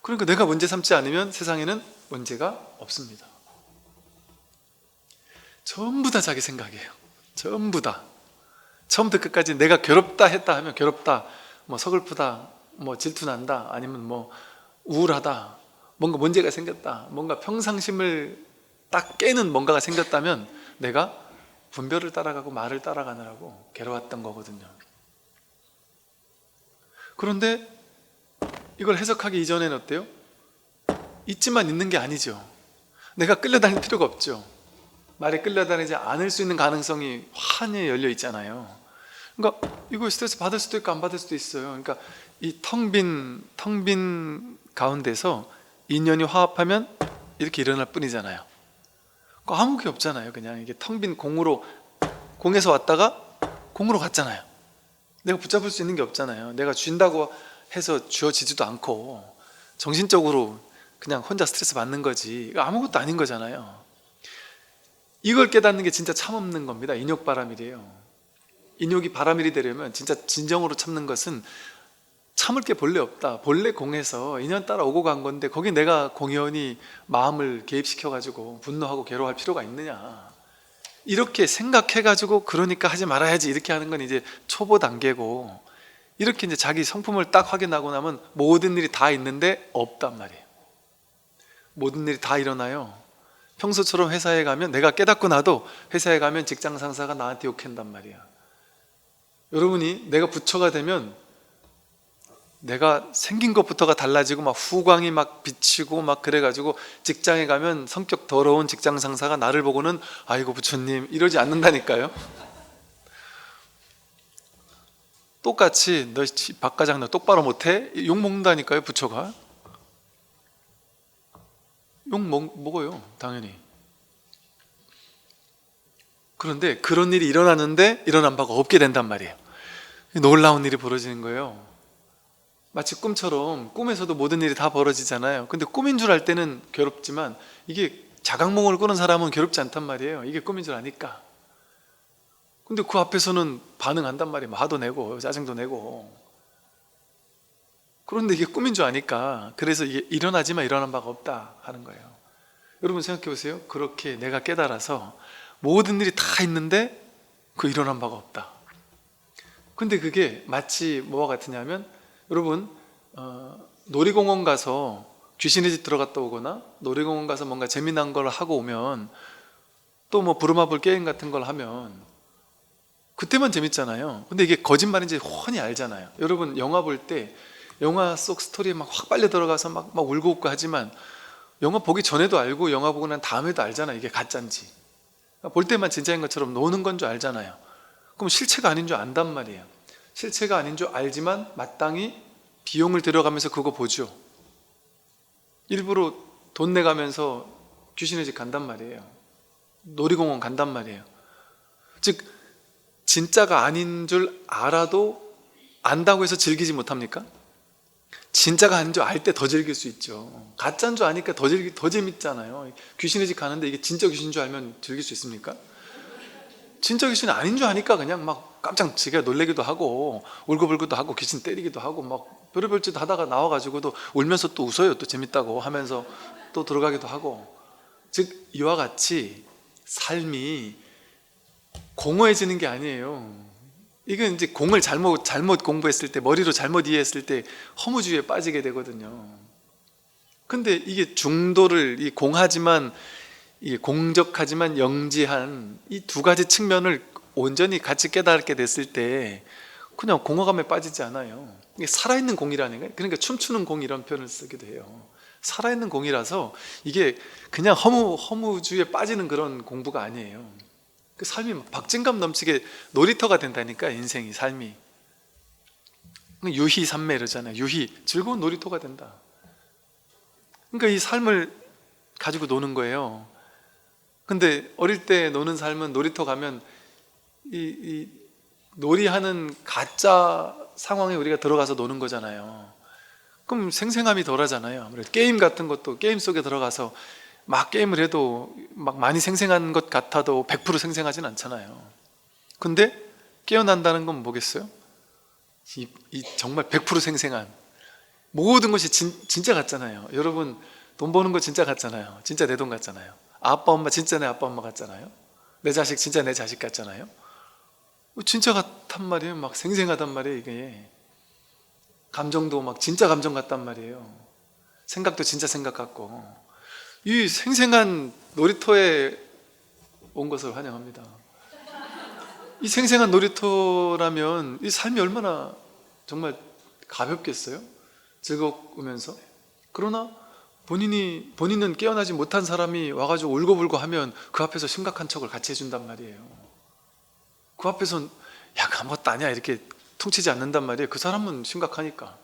그러니까 내가 문제 삼지 않으면 세상에는 문제가 없습니다. 전부 다 자기 생각이에요. 전부 다. 처음부터 끝까지 내가 괴롭다 했다 하면 괴롭다, 뭐 서글프다, 뭐 질투난다, 아니면 뭐 우울하다, 뭔가 문제가 생겼다, 뭔가 평상심을 딱 깨는 뭔가가 생겼다면 내가 분별을 따라가고 말을 따라가느라고 괴로웠던 거거든요. 그런데 이걸 해석하기 이전에는 어때요? 있지만 있는 게 아니죠. 내가 끌려다닐 필요가 없죠. 말에 끌려다니지 않을 수 있는 가능성이 환히 열려 있잖아요. 그러니까 이거 스트레스 받을 수도 있고 안 받을 수도 있어요. 그러니까 이 텅 빈 가운데서 인연이 화합하면 이렇게 일어날 뿐이잖아요. 아무 게 없잖아요. 그냥 이게 텅 빈 공에서 왔다가 공으로 갔잖아요. 내가 붙잡을 수 있는 게 없잖아요. 내가 쥔다고 해서 쥐어지지도 않고 정신적으로 그냥 혼자 스트레스 받는 거지, 아무것도 아닌 거잖아요. 이걸 깨닫는 게 진짜 참없는 겁니다. 인욕바람이래요. 인욕이 바람일이 되려면 진짜 진정으로 참는 것은 참을 게 본래 없다. 본래 공에서 인연 따라 오고 간 건데 거기 내가 공연히 마음을 개입시켜가지고 분노하고 괴로워할 필요가 있느냐, 이렇게 생각해가지고 그러니까 하지 말아야지 이렇게 하는 건 이제 초보 단계고, 이렇게 이제 자기 성품을 딱 확인하고 나면 모든 일이 다 있는데 없단 말이에요. 모든 일이 다 일어나요. 평소처럼 회사에 가면, 내가 깨닫고 나도 회사에 가면 직장 상사가 나한테 욕한단 말이야. 여러분이 내가 부처가 되면 내가 생긴 것부터가 달라지고 막 후광이 막 비치고 막 그래가지고 직장에 가면 성격 더러운 직장 상사가 나를 보고는 아이고 부처님 이러지 않는다니까요. 똑같이 너 박과장 너 똑바로 못해? 욕 먹는다니까요. 부처가 욕 먹어요 당연히. 그런데 그런 일이 일어나는데 일어난 바가 없게 된단 말이에요. 놀라운 일이 벌어지는 거예요. 마치 꿈처럼, 꿈에서도 모든 일이 다 벌어지잖아요. 근데 꿈인 줄 알 때는 괴롭지만 이게 자각몽을 꾸는 사람은 괴롭지 않단 말이에요. 이게 꿈인 줄 아니까. 근데 그 앞에서는 반응한단 말이에요. 화도 내고 짜증도 내고. 그런데 이게 꿈인 줄 아니까, 그래서 이게 일어나지만 일어난 바가 없다 하는 거예요. 여러분 생각해 보세요. 그렇게 내가 깨달아서 모든 일이 다 있는데 그 일어난 바가 없다. 근데 그게 마치 뭐와 같으냐면, 여러분 놀이공원 가서 귀신의 집 들어갔다 오거나 놀이공원 가서 뭔가 재미난 걸 하고 오면, 또 뭐 부루마블 게임 같은 걸 하면 그때만 재밌잖아요. 근데 이게 거짓말인지 훤히 알잖아요. 여러분 영화 볼 때 영화 속 스토리에 막 확 빨려 들어가서 막 울고 웃고 하지만 영화 보기 전에도 알고 영화 보고 난 다음에도 알잖아요. 이게 가짜인지. 볼 때만 진짜인 것처럼 노는 건 줄 알잖아요. 그럼 실체가 아닌 줄 안단 말이에요. 실체가 아닌 줄 알지만 마땅히 비용을 들여가면서 그거 보죠. 일부러 돈 내가면서 귀신의 집 간단 말이에요. 놀이공원 간단 말이에요. 즉 진짜가 아닌 줄 알아도 안다고 해서 즐기지 못합니까? 진짜가 아닌 줄 알 때 더 즐길 수 있죠. 가짜인 줄 아니까 더 재밌잖아요. 귀신의 집 가는데 이게 진짜 귀신인 줄 알면 즐길 수 있습니까? 진짜 귀신이 아닌 줄 아니까 그냥 막 깜짝 지게 놀래기도 하고 울고불고도 하고 귀신 때리기도 하고 막 별의별 짓 하다가 나와가지고도 울면서 또 웃어요. 또 재밌다고 하면서 또 들어가기도 하고. 즉 이와 같이 삶이 공허해지는 게 아니에요. 이건 이제 공을 잘못 공부했을 때, 머리로 잘못 이해했을 때 허무주의에 빠지게 되거든요. 근데 이게 중도를, 이 공하지만, 이게 공적하지만 영지한 이 두 가지 측면을 온전히 같이 깨닫게 됐을 때 그냥 공허감에 빠지지 않아요. 이게 살아있는 공이라는 거예요. 그러니까 춤추는 공 이런 표현을 쓰기도 해요. 살아있는 공이라서 이게 그냥 허무주의에 빠지는 그런 공부가 아니에요. 그 삶이 막 박진감 넘치게 놀이터가 된다니까. 인생이, 삶이 유희산매 이러잖아요. 유희, 즐거운 놀이터가 된다. 그러니까 이 삶을 가지고 노는 거예요. 근데 어릴 때 노는 삶은 놀이터 가면 이 놀이하는 가짜 상황에 우리가 들어가서 노는 거잖아요. 그럼 생생함이 덜하잖아요. 아무래도 게임 같은 것도 게임 속에 들어가서 막 게임을 해도 막 많이 생생한 것 같아도 100% 생생하진 않잖아요. 근데 깨어난다는 건 뭐겠어요? 이 정말 100% 생생한 모든 것이 진짜 같잖아요. 여러분 돈 버는 거 진짜 같잖아요. 진짜 내 돈 같잖아요. 아빠 엄마 진짜 내 아빠 엄마 같잖아요. 내 자식 진짜 내 자식 같잖아요. 진짜 같단 말이에요. 막 생생하단 말이에요. 이게 감정도 막 진짜 감정 같단 말이에요. 생각도 진짜 생각 같고, 이 생생한 놀이터에 온 것을 환영합니다. 이 생생한 놀이터라면 이 삶이 얼마나 정말 가볍겠어요? 즐거우면서. 그러나 본인은 깨어나지 못한 사람이 와가지고 울고불고 하면 그 앞에서 심각한 척을 같이 해준단 말이에요. 그 앞에서는 야, 그 아무것도 아니야 이렇게 퉁치지 않는단 말이에요. 그 사람은 심각하니까.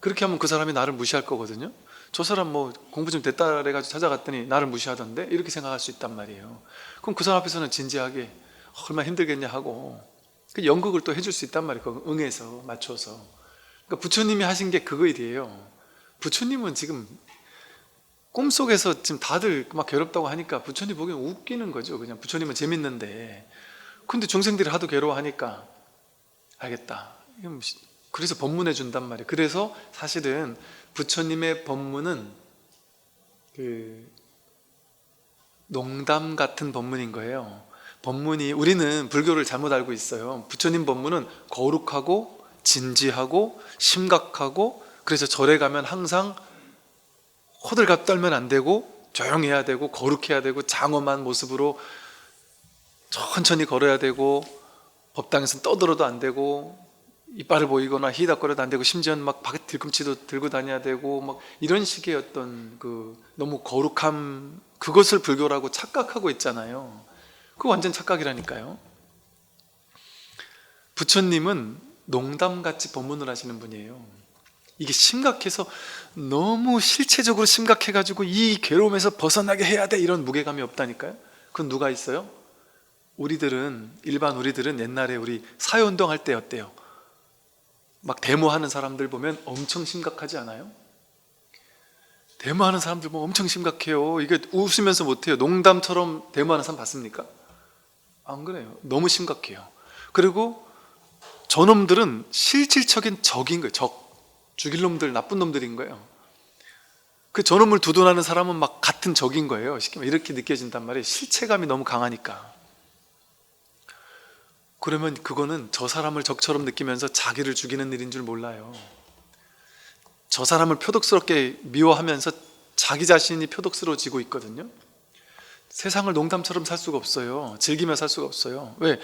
그렇게 하면 그 사람이 나를 무시할 거거든요. 저 사람 뭐 공부 좀 됐다 그래가지고 찾아갔더니 나를 무시하던데, 이렇게 생각할 수 있단 말이에요. 그럼 그 사람 앞에서는 진지하게 얼마나 힘들겠냐 하고 그 연극을 또 해줄 수 있단 말이에요. 응해서 맞춰서. 그러니까 부처님이 하신 게 그 일이에요. 부처님은 지금 꿈속에서 지금 다들 막 괴롭다고 하니까 부처님 보기엔 웃기는 거죠. 그냥 부처님은 재밌는데, 근데 중생들이 하도 괴로워하니까 알겠다. 그래서 법문해 준단 말이에요. 그래서 사실은 부처님의 법문은 그 농담 같은 법문인 거예요. 법문이, 우리는 불교를 잘못 알고 있어요. 부처님 법문은 거룩하고 진지하고 심각하고, 그래서 절에 가면 항상 호들갑 떨면 안 되고 조용해야 되고 거룩해야 되고 장엄한 모습으로 천천히 걸어야 되고 법당에서 떠들어도 안 되고 이빨을 보이거나 히덕거려도 안 되고 심지어는 막 뒤꿈치도 들고 다녀야 되고 막 이런 식의 어떤 그 너무 거룩함, 그것을 불교라고 착각하고 있잖아요. 그거 완전 착각이라니까요. 부처님은 농담같이 법문을 하시는 분이에요. 이게 심각해서, 너무 실체적으로 심각해가지고 이 괴로움에서 벗어나게 해야 돼 이런 무게감이 없다니까요. 그건 누가 있어요? 일반 우리들은 옛날에 우리 사회운동 할 때 어때요? 막 데모하는 사람들 보면 엄청 심각하지 않아요? 데모하는 사람들 보면 엄청 심각해요. 이게 웃으면서 못해요. 농담처럼 데모하는 사람 봤습니까? 안 그래요. 너무 심각해요. 그리고 저놈들은 실질적인 적인 거예요. 죽일 놈들, 나쁜 놈들인 거예요. 그 저놈을 두둔하는 사람은 막 같은 적인 거예요. 쉽게 말해 이렇게 느껴진단 말이에요. 실체감이 너무 강하니까. 그러면 그거는 저 사람을 적처럼 느끼면서 자기를 죽이는 일인 줄 몰라요. 저 사람을 표독스럽게 미워하면서 자기 자신이 표독스러워지고 있거든요. 세상을 농담처럼 살 수가 없어요. 즐기며 살 수가 없어요. 왜?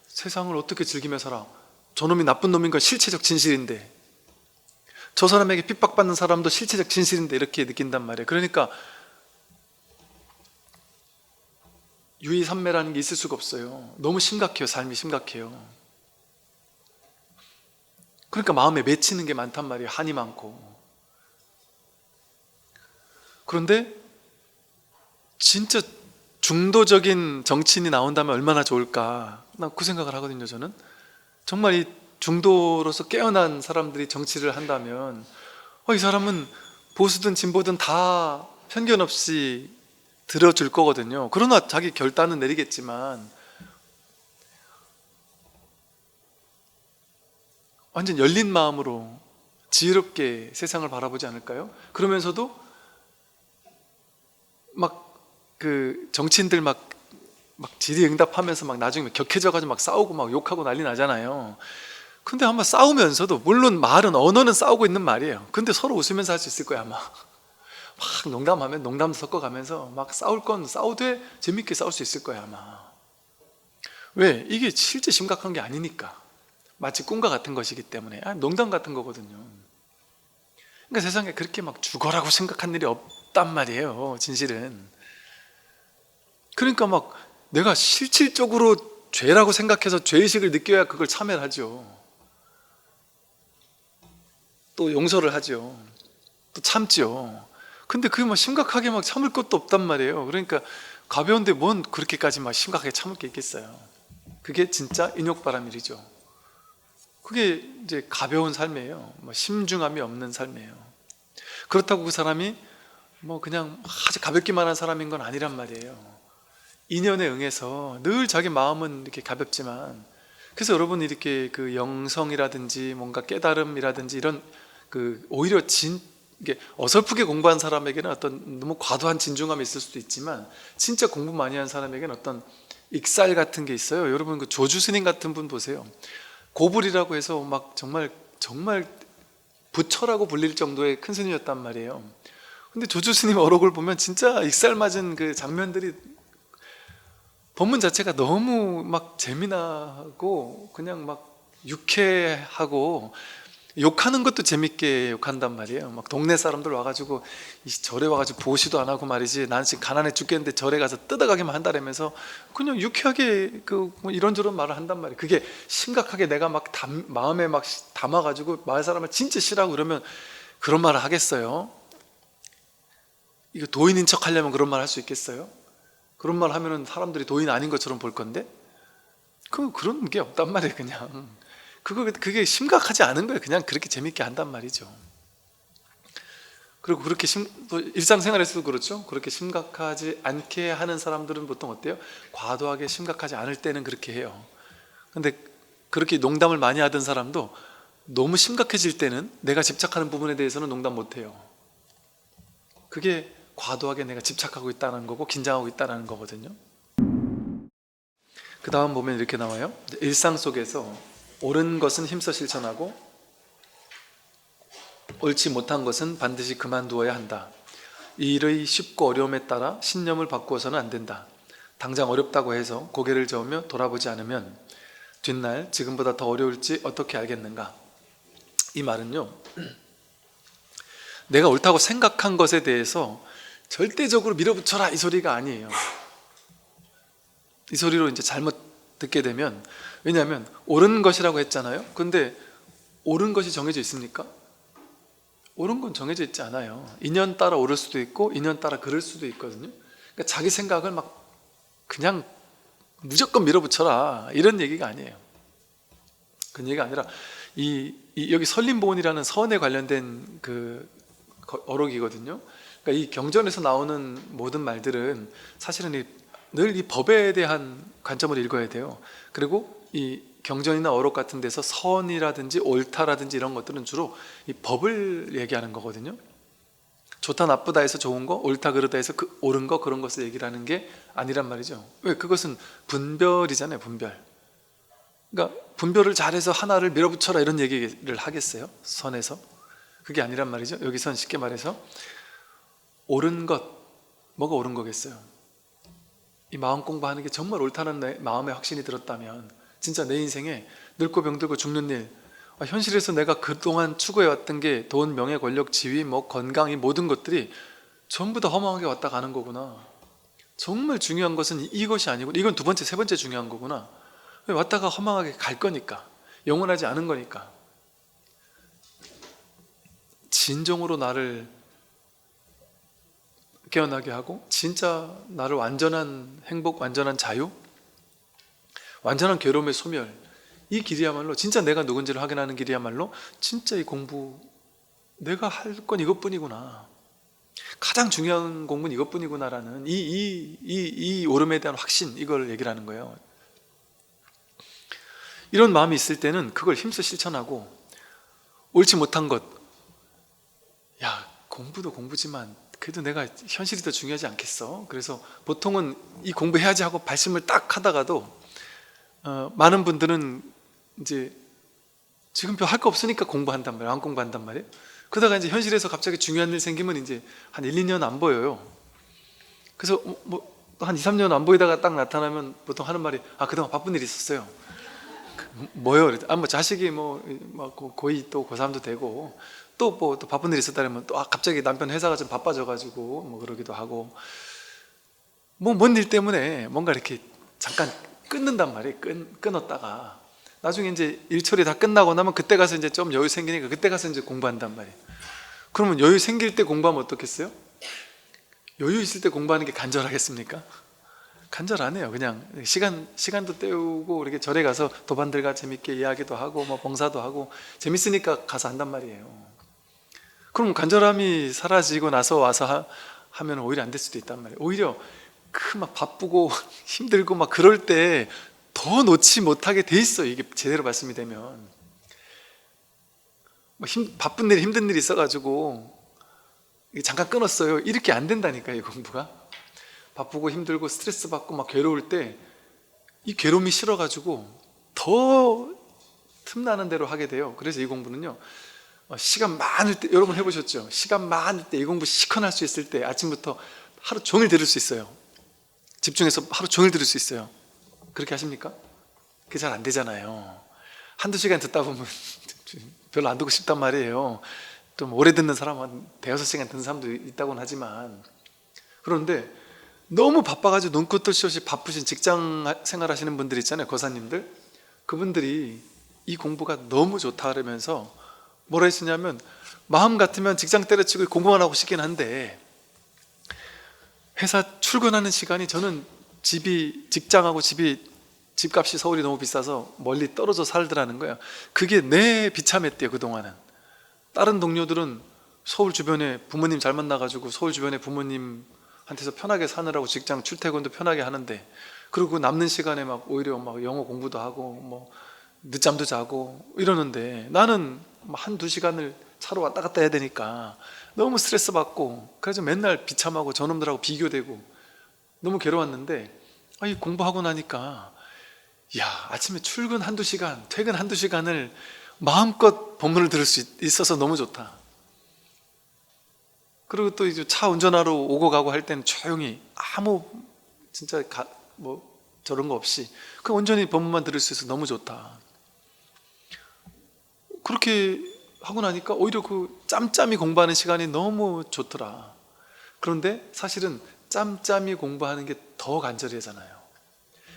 세상을 어떻게 즐기며 살아? 저놈이 나쁜 놈인 건 실체적 진실인데, 저 사람에게 핍박받는 사람도 실체적 진실인데 이렇게 느낀단 말이에요. 그러니까 유의삼매라는 게 있을 수가 없어요. 너무 심각해요. 삶이 심각해요. 그러니까 마음에 맺히는 게 많단 말이에요. 한이 많고. 그런데 진짜 중도적인 정치인이 나온다면 얼마나 좋을까, 난 그 생각을 하거든요. 저는 정말 이 중도로서 깨어난 사람들이 정치를 한다면 이 사람은 보수든 진보든 다 편견 없이 들어줄 거거든요. 그러나 자기 결단은 내리겠지만 완전 열린 마음으로 지혜롭게 세상을 바라보지 않을까요? 그러면서도 막 그 정치인들 막 질의응답하면서 막 나중에 격해져가지고 막 싸우고 막 욕하고 난리 나잖아요. 근데 아마 싸우면서도, 물론 말은, 언어는 싸우고 있는 말이에요. 근데 서로 웃으면서 할 수 있을 거야 아마. 막 농담하면 농담 섞어가면서 막 싸울 건 싸우되 재밌게 싸울 수 있을 거야 아마. 왜? 이게 실제 심각한 게 아니니까. 마치 꿈과 같은 것이기 때문에. 농담 같은 거거든요. 그러니까 세상에 그렇게 막 죽어라고 생각한 일이 없단 말이에요, 진실은. 그러니까 막 내가 실질적으로 죄라고 생각해서 죄의식을 느껴야 그걸 참여하죠. 또 용서를 하죠. 또 참죠. 근데 그게 막 심각하게 막 참을 것도 없단 말이에요. 그러니까 가벼운데 뭔 그렇게까지 막 심각하게 참을 게 있겠어요. 그게 진짜 인욕바람일이죠. 그게 이제 가벼운 삶이에요. 뭐 심중함이 없는 삶이에요. 그렇다고 그 사람이 뭐 그냥 아주 가볍기만 한 사람인 건 아니란 말이에요. 인연에 응해서 늘 자기 마음은 이렇게 가볍지만, 그래서 여러분 이렇게 그 영성이라든지 뭔가 깨달음이라든지 이런 그 오히려 이게 어설프게 공부한 사람에게는 어떤 너무 과도한 진중함이 있을 수도 있지만, 진짜 공부 많이 한 사람에게는 어떤 익살 같은 게 있어요. 여러분 그 조주 스님 같은 분 보세요. 고불이라고 해서 막 정말 부처라고 불릴 정도의 큰 스님이었단 말이에요. 근데 조주 스님 어록을 보면 진짜 익살 맞은 그 장면들이, 법문 자체가 너무 막 재미나고 그냥 막 유쾌하고, 욕하는 것도 재밌게 욕한단 말이에요. 막 동네 사람들 와가지고 절에 와가지고 보시도 안 하고 말이지, 난 지금 가난해 죽겠는데 절에 가서 뜯어가기만 한다라면서 그냥 유쾌하게 뭐 이런저런 말을 한단 말이에요. 그게 심각하게 내가 막 마음에 막 담아가지고 마을 사람을 진짜 싫어하고 그러면 그런 말을 하겠어요? 이거 도인인 척 하려면 그런 말 할 수 있겠어요? 그런 말 하면은 사람들이 도인 아닌 것처럼 볼 건데, 그런 게 없단 말이에요. 그냥 그게 심각하지 않은 거예요. 그냥 그렇게 재밌게 한단 말이죠. 그리고 그렇게 또 일상생활에서도 그렇죠. 그렇게 심각하지 않게 하는 사람들은 보통 어때요? 과도하게 심각하지 않을 때는 그렇게 해요. 근데 그렇게 농담을 많이 하던 사람도 너무 심각해질 때는 내가 집착하는 부분에 대해서는 농담 못 해요. 그게 과도하게 내가 집착하고 있다는 거고 긴장하고 있다는 거거든요. 그 다음 보면 이렇게 나와요. 일상 속에서 옳은 것은 힘써 실천하고 옳지 못한 것은 반드시 그만두어야 한다. 이 일의 쉽고 어려움에 따라 신념을 바꾸어서는 안 된다. 당장 어렵다고 해서 고개를 저으며 돌아보지 않으면 뒷날 지금보다 더 어려울지 어떻게 알겠는가. 이 말은요, 내가 옳다고 생각한 것에 대해서 절대적으로 밀어붙여라 이 소리가 아니에요. 이 소리로 이제 잘못 듣게 되면, 왜냐하면 옳은 것이라고 했잖아요. 근데 옳은 것이 정해져 있습니까? 옳은 건 정해져 있지 않아요. 인연 따라 옳을 수도 있고 인연 따라 그럴 수도 있거든요. 그러니까 자기 생각을 막 그냥 무조건 밀어붙여라 이런 얘기가 아니에요. 그런 얘기가 아니라 여기 설림보온이라는 선에 관련된 그 어록이거든요. 그러니까 이 경전에서 나오는 모든 말들은 사실은 늘 이 법에 대한 관점을 읽어야 돼요. 그리고 이 경전이나 어록 같은 데서 선이라든지 옳다라든지 이런 것들은 주로 이 법을 얘기하는 거거든요. 좋다 나쁘다 해서 좋은 거, 옳다 그르다 해서 옳은 거, 그런 것을 얘기를 하는 게 아니란 말이죠. 왜? 그것은 분별이잖아요. 분별. 그러니까 분별을 잘해서 하나를 밀어붙여라 이런 얘기를 하겠어요? 선에서? 그게 아니란 말이죠. 여기선 쉽게 말해서 옳은 것, 뭐가 옳은 거겠어요? 이 마음 공부하는 게 정말 옳다는 내 마음의 확신이 들었다면 진짜 내 인생에 늙고 병들고 죽는 일, 현실에서 내가 그동안 추구해왔던 게 돈, 명예, 권력, 지위, 뭐 건강, 이 모든 것들이 전부 다 허망하게 왔다 가는 거구나. 정말 중요한 것은 이것이 아니고 이건 두 번째, 세 번째 중요한 거구나. 왔다가 허망하게 갈 거니까, 영원하지 않은 거니까 진정으로 나를 깨어나게 하고 진짜 나를 완전한 행복, 완전한 자유, 완전한 괴로움의 소멸, 이 길이야말로 진짜 내가 누군지를 확인하는 길이야말로 진짜 이 공부, 내가 할 건 이것뿐이구나, 가장 중요한 공부는 이것뿐이구나라는 이 오름에 대한 확신, 이걸 얘기를 하는 거예요. 이런 마음이 있을 때는 그걸 힘써 실천하고, 옳지 못한 것, 야 공부도 공부지만 그래도 내가 현실이 더 중요하지 않겠어? 그래서 보통은 이 공부해야지 하고 발심을 딱 하다가도 많은 분들은 이제 지금 별 할 거 없으니까 공부한단 말이에요. 안 공부한단 말이에요. 그러다가 이제 현실에서 갑자기 중요한 일 생기면 이제 한 1, 2년 안 보여요. 그래서 뭐 한 2, 3년 안 보이다가 딱 나타나면 보통 하는 말이, 그동안 바쁜 일 있었어요. 뭐요? 뭐 자식이 고2 또 고3도 되고 또 바쁜 일 있었다면 또 갑자기 남편 회사가 좀 바빠져가지고 뭐 그러기도 하고, 뭐 뭔 일 때문에 뭔가 이렇게 잠깐 끊는단 말이에요. 끊었다가 나중에 이제 일 처리 다 끝나고 나면 그때 가서 이제 좀 여유 생기니까 그때 가서 이제 공부한단 말이에요. 그러면 여유 생길 때 공부하면 어떻겠어요? 여유 있을 때 공부하는 게 간절하겠습니까? 간절 안 해요. 그냥 시간도 때우고 이렇게 절에 가서 도반들과 재밌게 이야기도 하고 뭐 봉사도 하고 재밌으니까 가서 한단 말이에요. 그럼 간절함이 사라지고 나서 와서 하면 오히려 안 될 수도 있단 말이에요. 오히려 막 바쁘고 힘들고 막 그럴 때 더 놓지 못하게 돼 있어요. 이게 제대로 말씀이 되면. 바쁜 일, 힘든 일이 있어가지고 잠깐 끊었어요. 이렇게 안 된다니까요, 이 공부가. 바쁘고 힘들고 스트레스 받고 막 괴로울 때 이 괴로움이 싫어가지고 더 틈나는 대로 하게 돼요. 그래서 이 공부는요, 시간 많을 때, 여러분 해보셨죠? 시간 많을 때 이 공부 시커날 수 있을 때 아침부터 하루 종일 들을 수 있어요. 집중해서 하루 종일 들을 수 있어요. 그렇게 하십니까? 그게 잘 안 되잖아요. 한두 시간 듣다 보면 별로 안 듣고 싶단 말이에요. 좀 오래 듣는 사람은 대여섯 시간 듣는 사람도 있다고는 하지만, 그런데 너무 바빠가지고 눈코 뜰 새 없이 바쁘신 직장 생활 하시는 분들 있잖아요, 거사님들. 그분들이 이 공부가 너무 좋다 그러면서 뭐라 했으냐면, 마음 같으면 직장 때려치고 공부만 하고 싶긴 한데 회사 출근하는 시간이, 저는 직장하고 집값이 서울이 너무 비싸서 멀리 떨어져 살더라는 거예요. 그게 내 비참했대요. 그동안은 다른 동료들은 서울 주변에 부모님 잘 만나가지고 서울 주변에 부모님한테서 편하게 사느라고 직장 출퇴근도 편하게 하는데, 그리고 남는 시간에 막 오히려 막 영어 공부도 하고 뭐 늦잠도 자고 이러는데, 나는 한두 시간을 차로 왔다 갔다 해야 되니까 너무 스트레스 받고, 그래서 맨날 비참하고 저놈들하고 비교되고 너무 괴로웠는데, 이 공부하고 나니까, 야, 아침에 출근 한두 시간, 퇴근 한두 시간을 마음껏 본문을 들을 수 있어서 너무 좋다. 그리고 또 이제 차 운전하러 오고 가고 할 때는 조용히, 아무 진짜 뭐 저런 거 없이 그냥 온전히 본문만 들을 수 있어서 너무 좋다. 그렇게 하고 나니까 오히려 그 짬짬이 공부하는 시간이 너무 좋더라. 그런데 사실은 짬짬이 공부하는 게 더 간절해잖아요.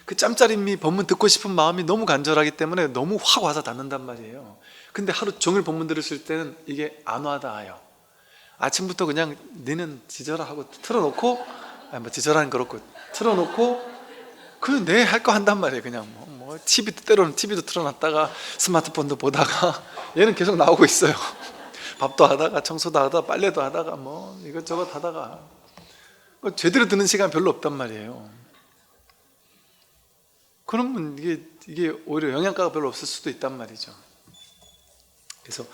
그 짬짜림이 본문 듣고 싶은 마음이 너무 간절하기 때문에 너무 확 와서 닿는단 말이에요. 근데 하루 종일 본문 들으실 때는 이게 안 와닿아요. 아침부터 그냥 너는 지져라 하고 틀어놓고, 뭐 지져라는 그렇고 틀어놓고 그냥 내 할 거 한단 말이에요. 그냥 뭐 때로는 TV도 틀어놨다가 스마트폰도 보다가 얘는 계속 나오고 있어요. 밥도 하다가 청소도 하다가 빨래도 하다가 뭐 이것저것 하다가 제대로 듣는 시간 별로 없단 말이에요. 그러면 이게 오히려 영양가가 별로 없을 수도 있단 말이죠. 그래서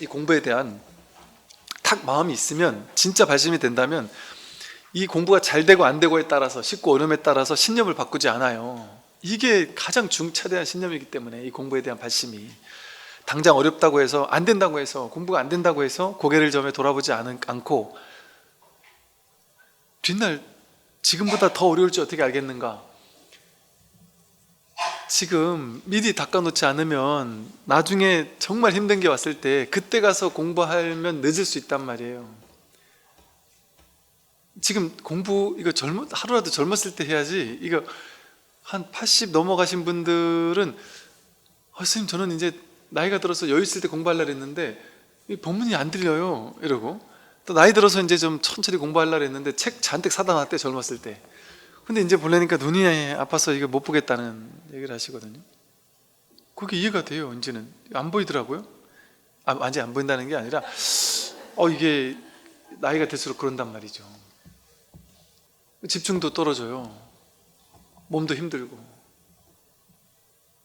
이 공부에 대한 탁 마음이 있으면, 진짜 발심이 된다면, 이 공부가 잘 되고 안 되고에 따라서, 쉽고 어려움에 따라서 신념을 바꾸지 않아요. 이게 가장 중차대한 신념이기 때문에, 이 공부에 대한 발심이. 당장 어렵다고 해서, 안 된다고 해서, 공부가 안 된다고 해서 고개를 점에 돌아보지 않고, 뒷날 지금보다 더 어려울지 어떻게 알겠는가? 지금 미리 닦아놓지 않으면 나중에 정말 힘든 게 왔을 때, 그때 가서 공부하면 늦을 수 있단 말이에요. 지금 공부 이거 하루라도 젊었을 때 해야지. 이거 한 80 넘어가신 분들은 선생님 저는 이제 나이가 들어서 여유 있을 때 공부하려고 했는데 이 본문이 안 들려요 이러고, 또 나이 들어서 이제 좀 천천히 공부하려고 했는데 책 잔뜩 사다 놨대, 젊었을 때. 근데 이제 보려니까 눈이 아파서 이거 못 보겠다는 얘기를 하시거든요. 그게 이해가 돼요. 이제는 안 보이더라고요. 완전히 안 보인다는 게 아니라 이게 나이가 들수록 그런단 말이죠. 집중도 떨어져요. 몸도 힘들고.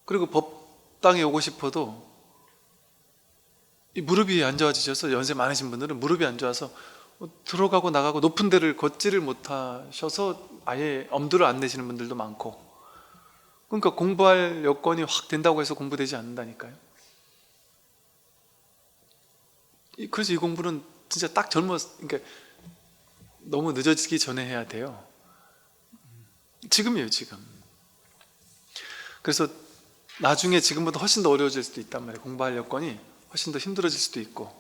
그리고 법당에 오고 싶어도 이 무릎이 안 좋아지셔서, 연세 많으신 분들은 무릎이 안 좋아서 들어가고 나가고 높은 데를 걷지를 못하셔서 아예 엄두를 안 내시는 분들도 많고. 그러니까 공부할 여건이 확 된다고 해서 공부되지 않는다니까요. 그래서 이 공부는 진짜 딱 그러니까 너무 늦어지기 전에 해야 돼요. 지금이에요, 지금. 그래서 나중에 지금보다 훨씬 더 어려워질 수도 있단 말이에요. 공부할 여건이 훨씬 더 힘들어질 수도 있고.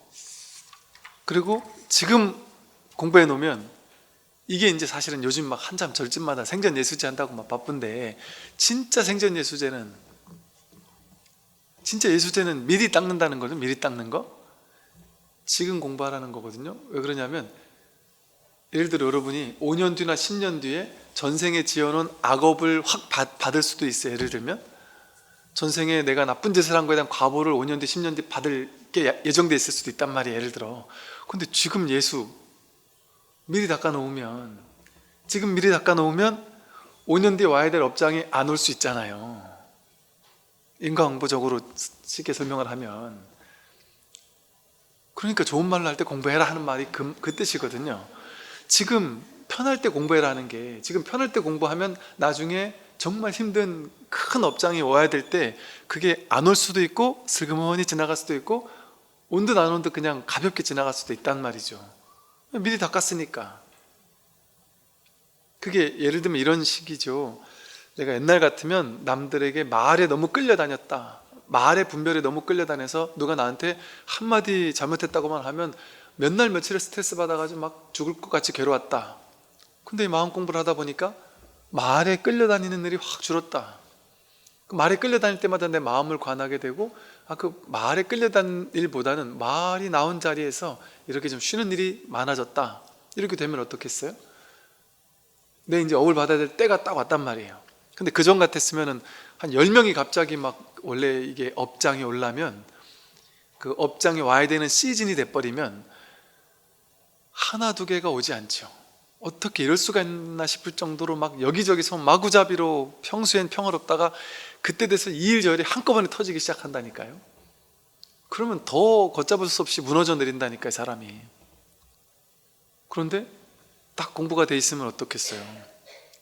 그리고 지금 공부해 놓으면, 이게 이제 사실은 요즘 막 한참 절집마다 생전 예수제 한다고 막 바쁜데, 진짜 생전 예수제는, 진짜 예수제는 미리 닦는다는 거죠. 미리 닦는 거. 지금 공부하라는 거거든요. 왜 그러냐면, 예를 들어 여러분이 5년 뒤나 10년 뒤에 전생에 지어놓은 악업을 확 받을 수도 있어요. 예를 들면 전생에 내가 나쁜 짓을 한 거에 대한 과보를 5년 뒤 10년 뒤 받을 게 예정돼 있을 수도 있단 말이에요. 예를 들어. 근데 지금 예수 미리 닦아놓으면, 5년 뒤에 와야 될 업장이 안 올 수 있잖아요. 인과응보적으로 쉽게 설명을 하면. 그러니까 좋은 말로 할 때 공부해라 하는 말이 그 뜻이거든요. 지금 편할 때 공부해라 하는 게, 지금 편할 때 공부하면 나중에 정말 힘든 큰 업장이 와야 될 때 그게 안 올 수도 있고 슬그머니 지나갈 수도 있고 온 듯 안 온 듯 그냥 가볍게 지나갈 수도 있단 말이죠. 미리 닦았으니까. 그게 예를 들면 이런 식이죠. 내가 옛날 같으면 남들에게 말에 너무 끌려다녔다, 말의 분별에 너무 끌려다녀서 누가 나한테 한마디 잘못했다고만 하면 몇 날 며칠을 스트레스 받아가지고 막 죽을 것 같이 괴로웠다. 근데 이 마음 공부를 하다 보니까 말에 끌려다니는 일이 확 줄었다. 그 말에 끌려다닐 때마다 내 마음을 관하게 되고, 그 말에 끌려다니는 일보다는 말이 나온 자리에서 이렇게 좀 쉬는 일이 많아졌다. 이렇게 되면 어떻겠어요? 내 이제 업을 받아야 될 때가 딱 왔단 말이에요. 근데 그전 같았으면은 한 10명이 갑자기 막, 원래 이게 업장이 오려면 그 업장에 와야 되는 시즌이 돼버리면 하나 두 개가 오지 않죠. 어떻게 이럴 수가 있나 싶을 정도로 막 여기저기서 마구잡이로 평소엔 평화롭다가 그때 돼서 이 일 저 일이 한꺼번에 터지기 시작한다니까요. 그러면 더 걷잡을 수 없이 무너져 내린다니까요, 사람이. 그런데 딱 공부가 돼 있으면 어떻겠어요?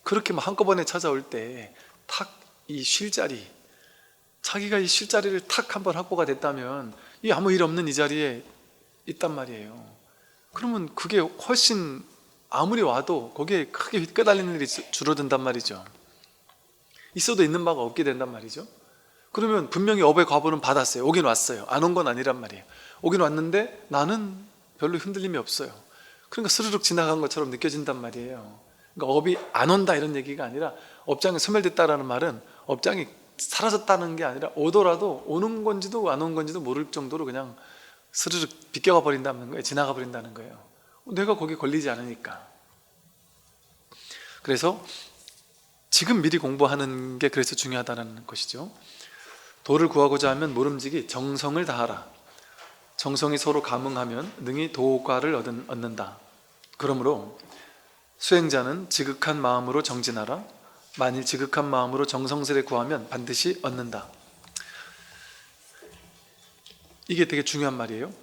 그렇게 막 한꺼번에 찾아올 때 탁 이 쉴 자리, 자기가 이 쉴 자리를 탁 한번 확보가 됐다면 이 아무 일 없는 이 자리에 있단 말이에요. 그러면 그게 훨씬, 아무리 와도 거기에 크게 휘끌달리는 일이 줄어든단 말이죠. 있어도 있는 바가 없게 된단 말이죠. 그러면 분명히 업의 과보는 받았어요. 오긴 왔어요. 안 온 건 아니란 말이에요. 오긴 왔는데 나는 별로 흔들림이 없어요. 그러니까 스르륵 지나간 것처럼 느껴진단 말이에요. 그러니까 업이 안 온다 이런 얘기가 아니라, 업장이 소멸됐다라는 말은 업장이 사라졌다는 게 아니라 오더라도 오는 건지도 안 온 건지도 모를 정도로 그냥 스르륵 비껴가 버린다는 거예요. 지나가 버린다는 거예요. 내가 거기 걸리지 않으니까. 그래서 지금 미리 공부하는 게 그래서 중요하다는 것이죠. 도를 구하고자 하면 모름지기 정성을 다하라. 정성이 서로 감응하면 능히 도과를 얻는다. 그러므로 수행자는 지극한 마음으로 정진하라. 만일 지극한 마음으로 정성스레 구하면 반드시 얻는다. 이게 되게 중요한 말이에요.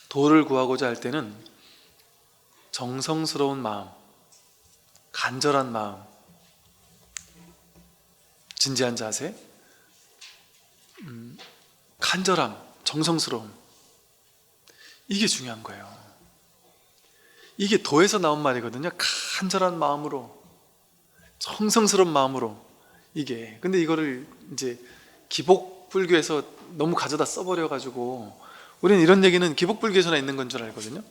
도를 구하고자 할 때는 정성스러운 마음, 간절한 마음, 진지한 자세, 간절함, 정성스러움, 이게 중요한 거예요. 이게 도에서 나온 말이거든요. 간절한 마음으로, 정성스러운 마음으로. 이게, 근데 이거를 이제 기복불교에서 너무 가져다 써버려가지고 우리는 이런 얘기는 기복불교에서나 있는 건 줄 알거든요.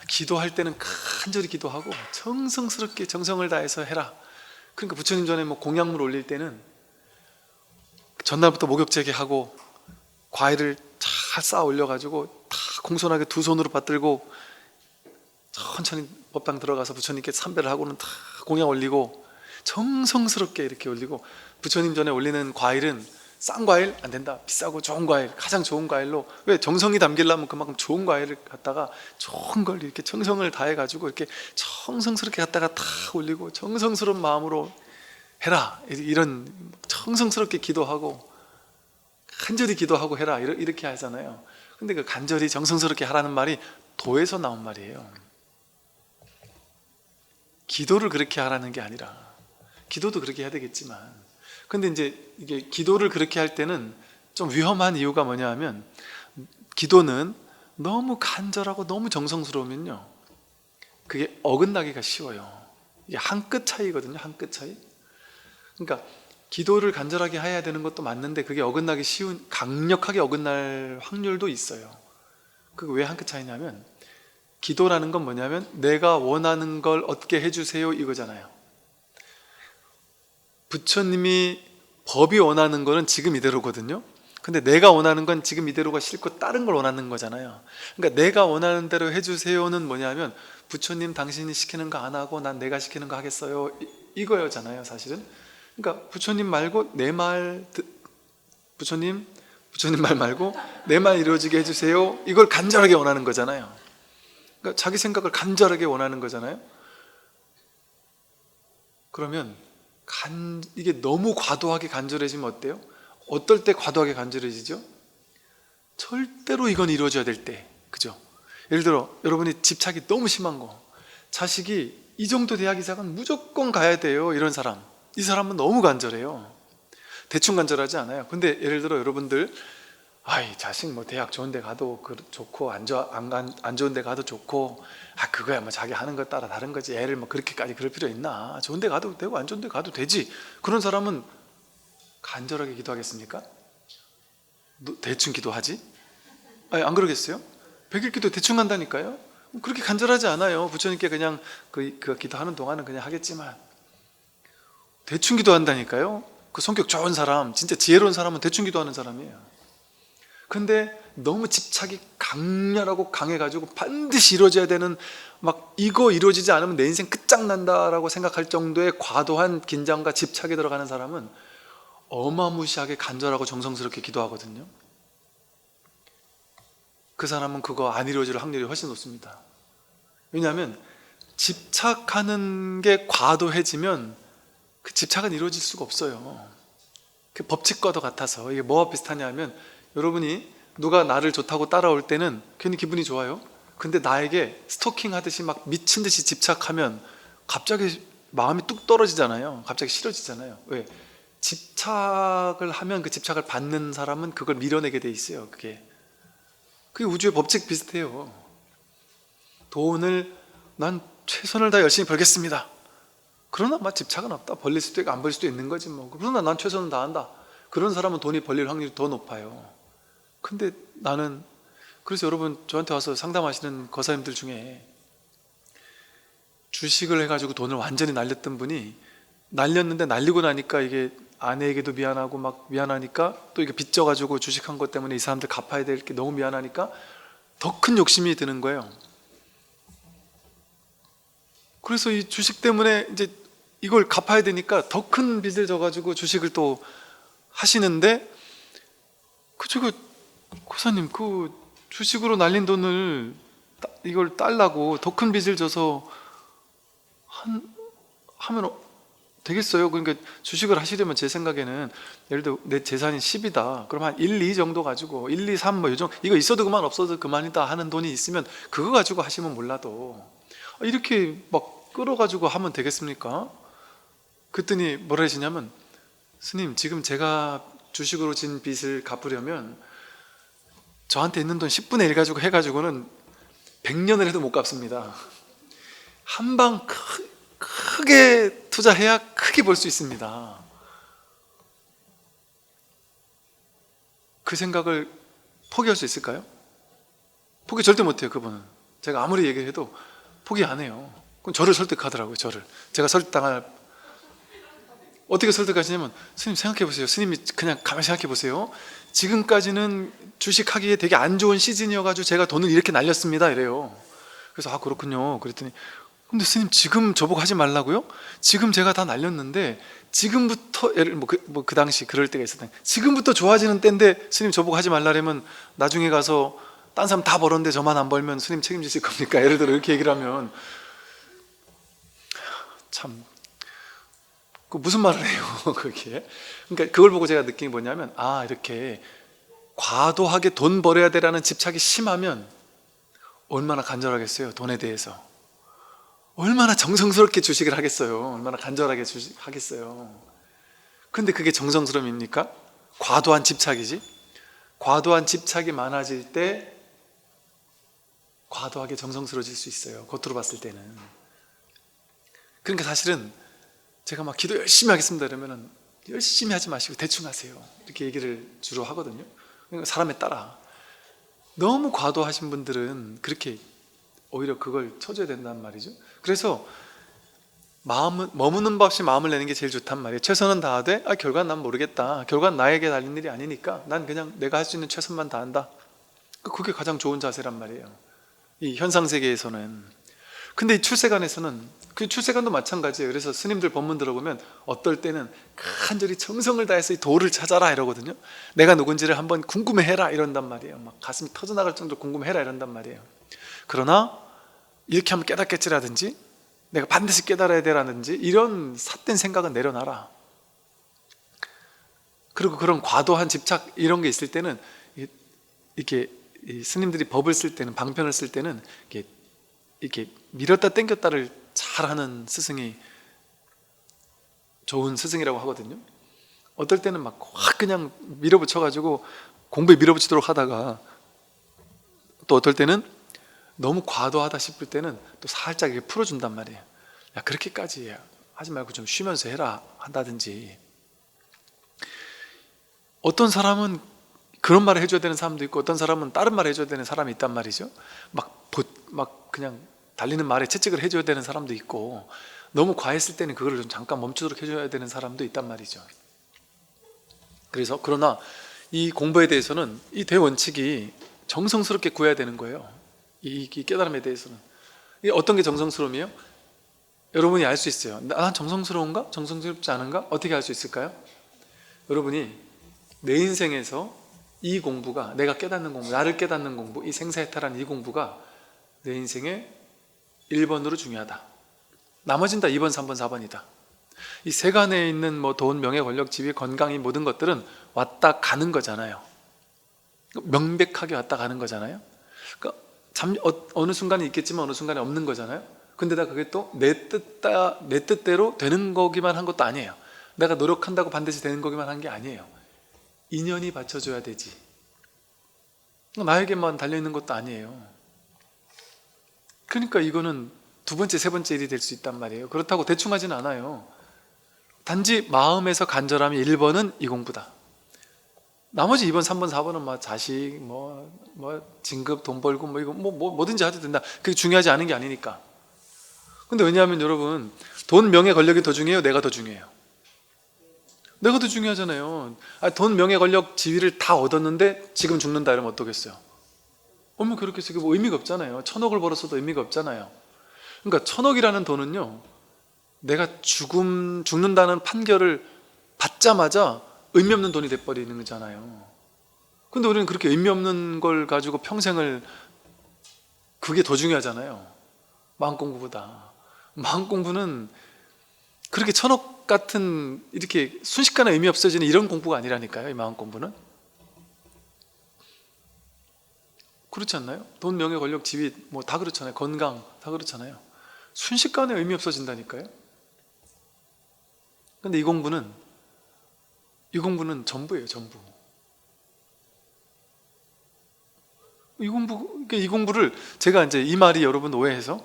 기도할 때는 간절히 기도하고 정성스럽게 정성을 다해서 해라. 그러니까 부처님 전에 뭐 공약물 올릴 때는 전날부터 목욕제기하고 과일을 잘 쌓아 올려가지고 다 공손하게 두 손으로 받들고 천천히 법당 들어가서 부처님께 삼배를 하고는 다 공약 올리고 정성스럽게 이렇게 올리고, 부처님 전에 올리는 과일은 싼 과일 안 된다. 비싸고 좋은 과일, 가장 좋은 과일로, 왜 정성이 담기려면 그만큼 좋은 과일을 갖다가 좋은 걸 이렇게 정성을 다해가지고 이렇게 정성스럽게 갖다가 다 올리고 정성스러운 마음으로 해라. 이런 정성스럽게 기도하고 간절히 기도하고 해라. 이렇게 하잖아요. 근데 그 간절히 정성스럽게 하라는 말이 도에서 나온 말이에요. 기도를 그렇게 하라는 게 아니라, 기도도 그렇게 해야 되겠지만, 근데 이제 이게 기도를 그렇게 할 때는 좀 위험한 이유가 뭐냐 하면, 기도는 너무 간절하고 너무 정성스러우면요, 그게 어긋나기가 쉬워요. 이게 한 끗 차이거든요. 한 끗 차이. 그러니까 기도를 간절하게 해야 되는 것도 맞는데 그게 어긋나기 쉬운, 강력하게 어긋날 확률도 있어요. 그게 왜 한 끗 차이냐면, 기도라는 건 뭐냐면 내가 원하는 걸 얻게 해주세요 이거잖아요. 부처님이 법이 원하는 거는 지금 이대로거든요. 근데 내가 원하는 건 지금 이대로가 싫고 다른 걸 원하는 거잖아요. 그러니까 내가 원하는 대로 해주세요는 뭐냐면, 부처님 당신이 시키는 거 안 하고 난 내가 시키는 거 하겠어요 이거였잖아요 사실은. 그러니까 부처님 말고 내 말, 부처님 말 말고 내 말 이루어지게 해주세요, 이걸 간절하게 원하는 거잖아요. 그러니까 자기 생각을 간절하게 원하는 거잖아요. 그러면 이게 너무 과도하게 간절해지면 어때요? 어떨 때 과도하게 간절해지죠? 절대로 이건 이루어져야 될 때, 그죠? 예를 들어 여러분이 집착이 너무 심한 거, 자식이 이 정도 대학 이상은 무조건 가야 돼요, 이런 사람, 이 사람은 너무 간절해요. 대충 간절하지 않아요. 근데 예를 들어 여러분들, 아이 자식 뭐 대학 좋은 데 가도 좋고 안 좋은 데 가도 좋고, 그거야 뭐 자기 하는 거 따라 다른 거지, 애를 뭐 그렇게까지 그럴 필요 있나, 좋은 데 가도 되고 안 좋은 데 가도 되지. 그런 사람은 간절하게 기도하겠습니까? 대충 기도하지? 아니, 안 그러겠어요? 백일 기도 대충 한다니까요. 그렇게 간절하지 않아요. 부처님께 그냥 그 기도하는 동안은 그냥 하겠지만, 대충 기도한다니까요. 그 성격 좋은 사람, 진짜 지혜로운 사람은 대충 기도하는 사람이에요. 근데 너무 집착이 강렬하고 강해가지고 반드시 이루어져야 되는, 막 이거 이루어지지 않으면 내 인생 끝장난다라고 생각할 정도의 과도한 긴장과 집착이 들어가는 사람은 어마무시하게 간절하고 정성스럽게 기도하거든요. 그 사람은 그거 안 이루어질 확률이 훨씬 높습니다. 왜냐하면 집착하는 게 과도해지면 그 집착은 이루어질 수가 없어요. 그 법칙과도 같아서, 이게 뭐와 비슷하냐면, 여러분이 누가 나를 좋다고 따라올 때는 괜히 기분이 좋아요. 근데 나에게 스토킹 하듯이 막 미친 듯이 집착하면 갑자기 마음이 뚝 떨어지잖아요. 갑자기 싫어지잖아요. 왜? 집착을 하면 그 집착을 받는 사람은 그걸 밀어내게 돼 있어요. 그게 우주의 법칙 비슷해요. 돈을 난 최선을 다 열심히 벌겠습니다. 그러나 막 집착은 없다. 벌릴 수도 있고 안 벌릴 수도 있는 거지 뭐. 그러나 난 최선을 다한다. 그런 사람은 돈이 벌릴 확률이 더 높아요. 근데 나는, 그래서 여러분 저한테 와서 상담하시는 거사님들 중에 주식을 해가지고 돈을 완전히 날렸던 분이, 날렸는데 날리고 나니까 이게 아내에게도 미안하고 막 미안하니까, 또 이게 빚져가지고 주식한 것 때문에 이 사람들 갚아야 될 게 너무 미안하니까 더 큰 욕심이 드는 거예요. 그래서 이 주식 때문에 이제 이걸 갚아야 되니까 더 큰 빚을 져가지고 주식을 또 하시는데, 저거 고사님, 그 주식으로 날린 돈을 이걸 딸라고 더 큰 빚을 져서 하면 되겠어요? 그러니까 주식을 하시려면 제 생각에는, 예를 들어 내 재산이 10이다 그럼 한 1, 2 정도 가지고, 1, 2, 3 뭐 요정, 이거 있어도 그만 없어도 그만이다 하는 돈이 있으면 그거 가지고 하시면 몰라도, 이렇게 막 끌어가지고 하면 되겠습니까? 그랬더니 뭐라 하시냐면, 스님, 지금 제가 주식으로 진 빚을 갚으려면 저한테 있는 돈 10분의 1 가지고 해가지고는 100년을 해도 못 갚습니다. 한 방 크게 투자해야 크게 벌 수 있습니다. 그 생각을 포기할 수 있을까요? 포기 절대 못해요. 그분은 제가 아무리 얘기를 해도 포기 안 해요. 그럼 저를 설득하더라고요. 제가 설득당할. 어떻게 설득하시냐면, 스님 생각해 보세요. 스님이 그냥 가만히 생각해 보세요. 지금까지는 주식하기에 되게 안 좋은 시즌이어가지고 제가 돈을 이렇게 날렸습니다, 이래요. 그래서 그렇군요. 그랬더니, 근데 스님 지금 저보고 하지 말라고요? 지금 제가 다 날렸는데 지금부터, 그 당시 그럴 때가 있었다. 지금부터 좋아지는 때인데 스님 저보고 하지 말라면 나중에 가서 딴 사람 다 벌었는데 저만 안 벌면 스님 책임지실 겁니까? 예를 들어 이렇게 얘기를 하면 참, 무슨 말을 해요, 그게? 그러니까 그걸 보고 제가 느낀 게 뭐냐면, 이렇게 과도하게 돈 벌어야 되라는 집착이 심하면 얼마나 간절하겠어요, 돈에 대해서. 얼마나 정성스럽게 주식을 하겠어요. 얼마나 간절하게 하겠어요. 근데 그게 정성스러움입니까? 과도한 집착이지. 과도한 집착이 많아질 때 과도하게 정성스러워질 수 있어요, 겉으로 봤을 때는. 그러니까 사실은 제가 막 기도 열심히 하겠습니다 이러면은 열심히 하지 마시고 대충 하세요, 이렇게 얘기를 주로 하거든요. 그러니까 사람에 따라 너무 과도하신 분들은 그렇게 오히려 그걸 쳐줘야 된단 말이죠. 그래서 머무는 법 없이 마음을 내는 게 제일 좋단 말이에요. 최선은 다하되 결과는 난 모르겠다, 결과는 나에게 달린 일이 아니니까 난 그냥 내가 할 수 있는 최선만 다한다. 그게 가장 좋은 자세란 말이에요, 이 현상세계에서는. 근데 이 출세관에서는, 그 출세관도 마찬가지예요. 그래서 스님들 법문 들어보면 어떨 때는 간절히 정성을 다해서 이 도를 찾아라 이러거든요. 내가 누군지를 한번 궁금해해라 이런단 말이에요. 막 가슴이 터져나갈 정도로 궁금해해라 이런단 말이에요. 그러나 이렇게 하면 깨닫겠지라든지, 내가 반드시 깨달아야 되라든지, 이런 삿된 생각은 내려놔라. 그리고 그런 과도한 집착 이런 게 있을 때는 이렇게 이 스님들이 법을 쓸 때는, 방편을 쓸 때는 이렇게 밀었다 당겼다를 잘하는 스승이 좋은 스승이라고 하거든요. 어떨 때는 막 확 그냥 밀어붙여가지고 공부에 밀어붙이도록 하다가, 또 어떨 때는 너무 과도하다 싶을 때는 또 살짝 이렇게 풀어준단 말이에요. 야, 그렇게까지 하지 말고 좀 쉬면서 해라 한다든지. 어떤 사람은 그런 말을 해줘야 되는 사람도 있고, 어떤 사람은 다른 말을 해줘야 되는 사람이 있단 말이죠. 막 그냥 달리는 말에 채찍을 해줘야 되는 사람도 있고, 너무 과했을 때는 그걸 좀 잠깐 멈추도록 해줘야 되는 사람도 있단 말이죠. 그래서 그러나 이 공부에 대해서는 이 대원칙이 정성스럽게 구해야 되는 거예요. 이 깨달음에 대해서는. 이게 어떤 게 정성스러움이에요? 여러분이 알 수 있어요. 난 정성스러운가? 정성스럽지 않은가? 어떻게 알 수 있을까요? 여러분이 내 인생에서 이 공부가, 내가 깨닫는 공부, 나를 깨닫는 공부, 이 생사해탈한 이 공부가 내 인생의 1번으로 중요하다. 나머진 다 2번, 3번, 4번이다. 이 세간에 있는 뭐 돈, 명예, 권력, 지위, 건강, 이 모든 것들은 왔다 가는 거잖아요. 명백하게 왔다 가는 거잖아요. 그러니까 어느 순간에 있겠지만 어느 순간에 없는 거잖아요. 근데다 그게 또 내 뜻대로 되는 거기만 한 것도 아니에요. 내가 노력한다고 반드시 되는 거기만 한 게 아니에요. 인연이 받쳐줘야 되지. 나에게만 달려있는 것도 아니에요. 그러니까 이거는 두 번째, 세 번째 일이 될 수 있단 말이에요. 그렇다고 대충 하진 않아요. 단지 마음에서 간절함이 1번은 이 공부다. 나머지 2번, 3번, 4번은 뭐 자식, 뭐 진급, 돈 벌고 뭐 이거 뭐든지 해도 된다. 그게 중요하지 않은 게 아니니까. 근데 왜냐하면 여러분, 돈, 명예, 권력이 더 중요해요? 내가 더 중요해요? 내가 더 중요하잖아요. 돈, 명예, 권력, 지위를 다 얻었는데 지금 죽는다 이러면 어떠겠어요? 그렇게 해서 뭐 의미가 없잖아요. 1000억을 벌었어도 의미가 없잖아요. 그러니까 1000억이라는 돈은요, 내가 죽는다는 판결을 받자마자 의미 없는 돈이 돼버리는 거잖아요. 근데 우리는 그렇게 의미 없는 걸 가지고 평생을, 그게 더 중요하잖아요. 마음 공부보다. 마음 공부는 그렇게 1000억 같은 이렇게 순식간에 의미 없어지는 이런 공부가 아니라니까요. 이 마음 공부는. 그렇지 않나요? 돈, 명예, 권력, 지위 뭐 다 그렇잖아요. 건강 다 그렇잖아요. 순식간에 의미 없어진다니까요. 근데 이 공부는 전부예요. 전부. 이 공부를 제가 이제 이 말이 여러분 오해해서,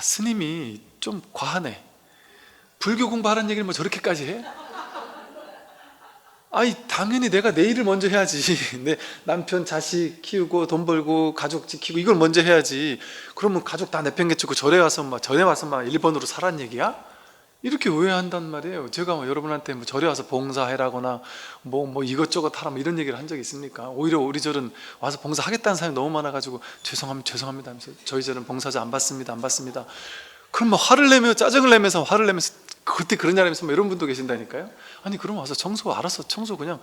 스님이 좀 과하네, 불교 공부하라는 얘기를 뭐 저렇게까지 해? 당연히 내가 내 일을 먼저 해야지. 내 남편, 자식 키우고 돈 벌고 가족 지키고 이걸 먼저 해야지. 그러면 가족 다 내팽개치고 절에 와서 막 1번으로 살란 얘기야? 이렇게 오해한단 말이에요. 제가 뭐 여러분한테 뭐 절에 와서 봉사해라거나 뭐 이것저것 하라 뭐 이런 얘기를 한 적이 있습니까? 오히려 우리 절은 와서 봉사하겠다는 사람이 너무 많아가지고 죄송합니다 하면서, 저희 절은 봉사자 안 받습니다. 그럼 뭐 화를 내면서 그때 그런 사람이 뭐 이런 분도 계신다니까요. 그럼 와서 알아서 청소 그냥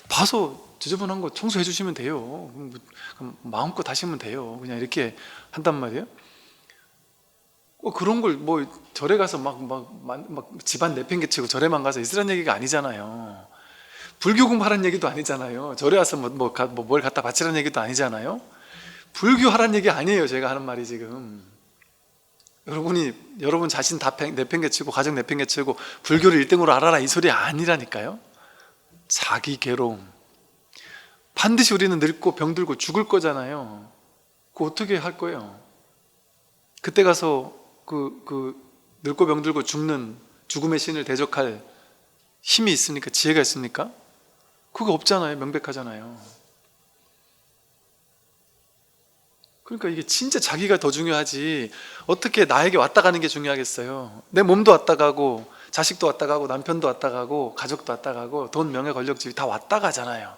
봐서 지저분한 거 청소해 주시면 돼요. 그럼 마음껏 하시면 돼요. 그냥 이렇게 한단 말이에요. 그런 걸 뭐 절에 가서 막 집안 내팽개치고 절에만 가서 있으란 얘기가 아니잖아요. 불교 공부하라는 얘기도 아니잖아요. 절에 와서 뭘 갖다 바치라는 얘기도 아니잖아요. 불교하라는 얘기 아니에요. 제가 하는 말이 지금. 여러분 자신 다 내팽개치고 가정 내팽개치고 불교를 1등으로 알아라 이 소리 아니라니까요. 자기 괴로움. 반드시 우리는 늙고 병들고 죽을 거잖아요. 그거 어떻게 할 거예요? 그때 가서 늙고 병들고 죽는 죽음의 신을 대적할 힘이 있습니까? 지혜가 있습니까? 그거 없잖아요. 명백하잖아요. 그러니까 이게 진짜 자기가 더 중요하지, 어떻게 나에게 왔다 가는 게 중요하겠어요? 내 몸도 왔다 가고 자식도 왔다 가고 남편도 왔다 가고 가족도 왔다 가고 돈, 명예, 권력, 지위 다 왔다 가잖아요.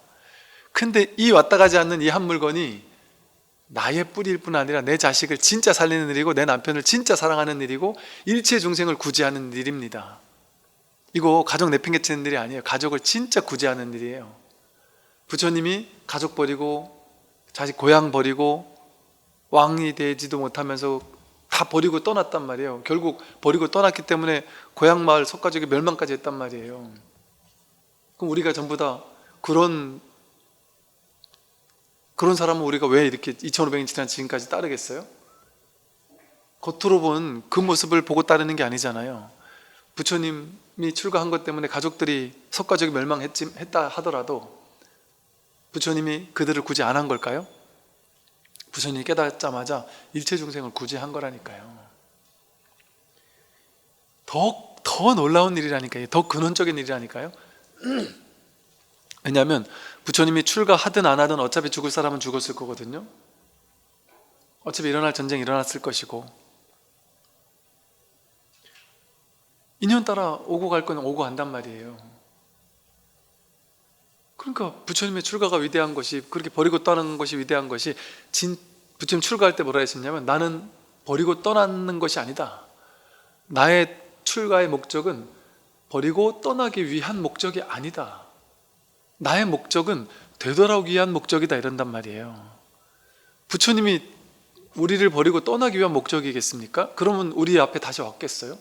근데 이 왔다 가지 않는 이 한 물건이 나의 뿌리일 뿐 아니라 내 자식을 진짜 살리는 일이고 내 남편을 진짜 사랑하는 일이고 일체 중생을 구제하는 일입니다. 이거 가족 내팽개치는 일이 아니에요. 가족을 진짜 구제하는 일이에요. 부처님이 가족 버리고 자식 고향 버리고 왕이 되지도 못하면서 다 버리고 떠났단 말이에요. 결국 버리고 떠났기 때문에 고향 마을 속가족이 멸망까지 했단 말이에요. 그럼 우리가 전부 다 그런 그런 사람은 우리가 왜 이렇게 2500년 지난 지금까지 따르겠어요? 겉으로 본 그 모습을 보고 따르는 게 아니잖아요. 부처님이 출가한 것 때문에 가족들이 석가족이 멸망했다 하더라도 부처님이 그들을 구제 안 한 걸까요? 부처님이 깨닫자마자 일체 중생을 구제한 거라니까요. 더 놀라운 일이라니까요. 더 근원적인 일이라니까요. 왜냐하면 부처님이 출가하든 안 하든 어차피 죽을 사람은 죽었을 거거든요. 어차피 일어날 전쟁이 일어났을 것이고, 인연 따라 오고 갈 건 오고 간단 말이에요. 그러니까 부처님의 출가가 위대한 것이, 그렇게 버리고 떠나는 것이 위대한 것이, 부처님 출가할 때 뭐라 했었냐면, 나는 버리고 떠나는 것이 아니다. 나의 출가의 목적은 버리고 떠나기 위한 목적이 아니다. 나의 목적은 되돌아오기 위한 목적이다, 이런단 말이에요. 부처님이 우리를 버리고 떠나기 위한 목적이겠습니까? 그러면 우리 앞에 다시 왔겠어요?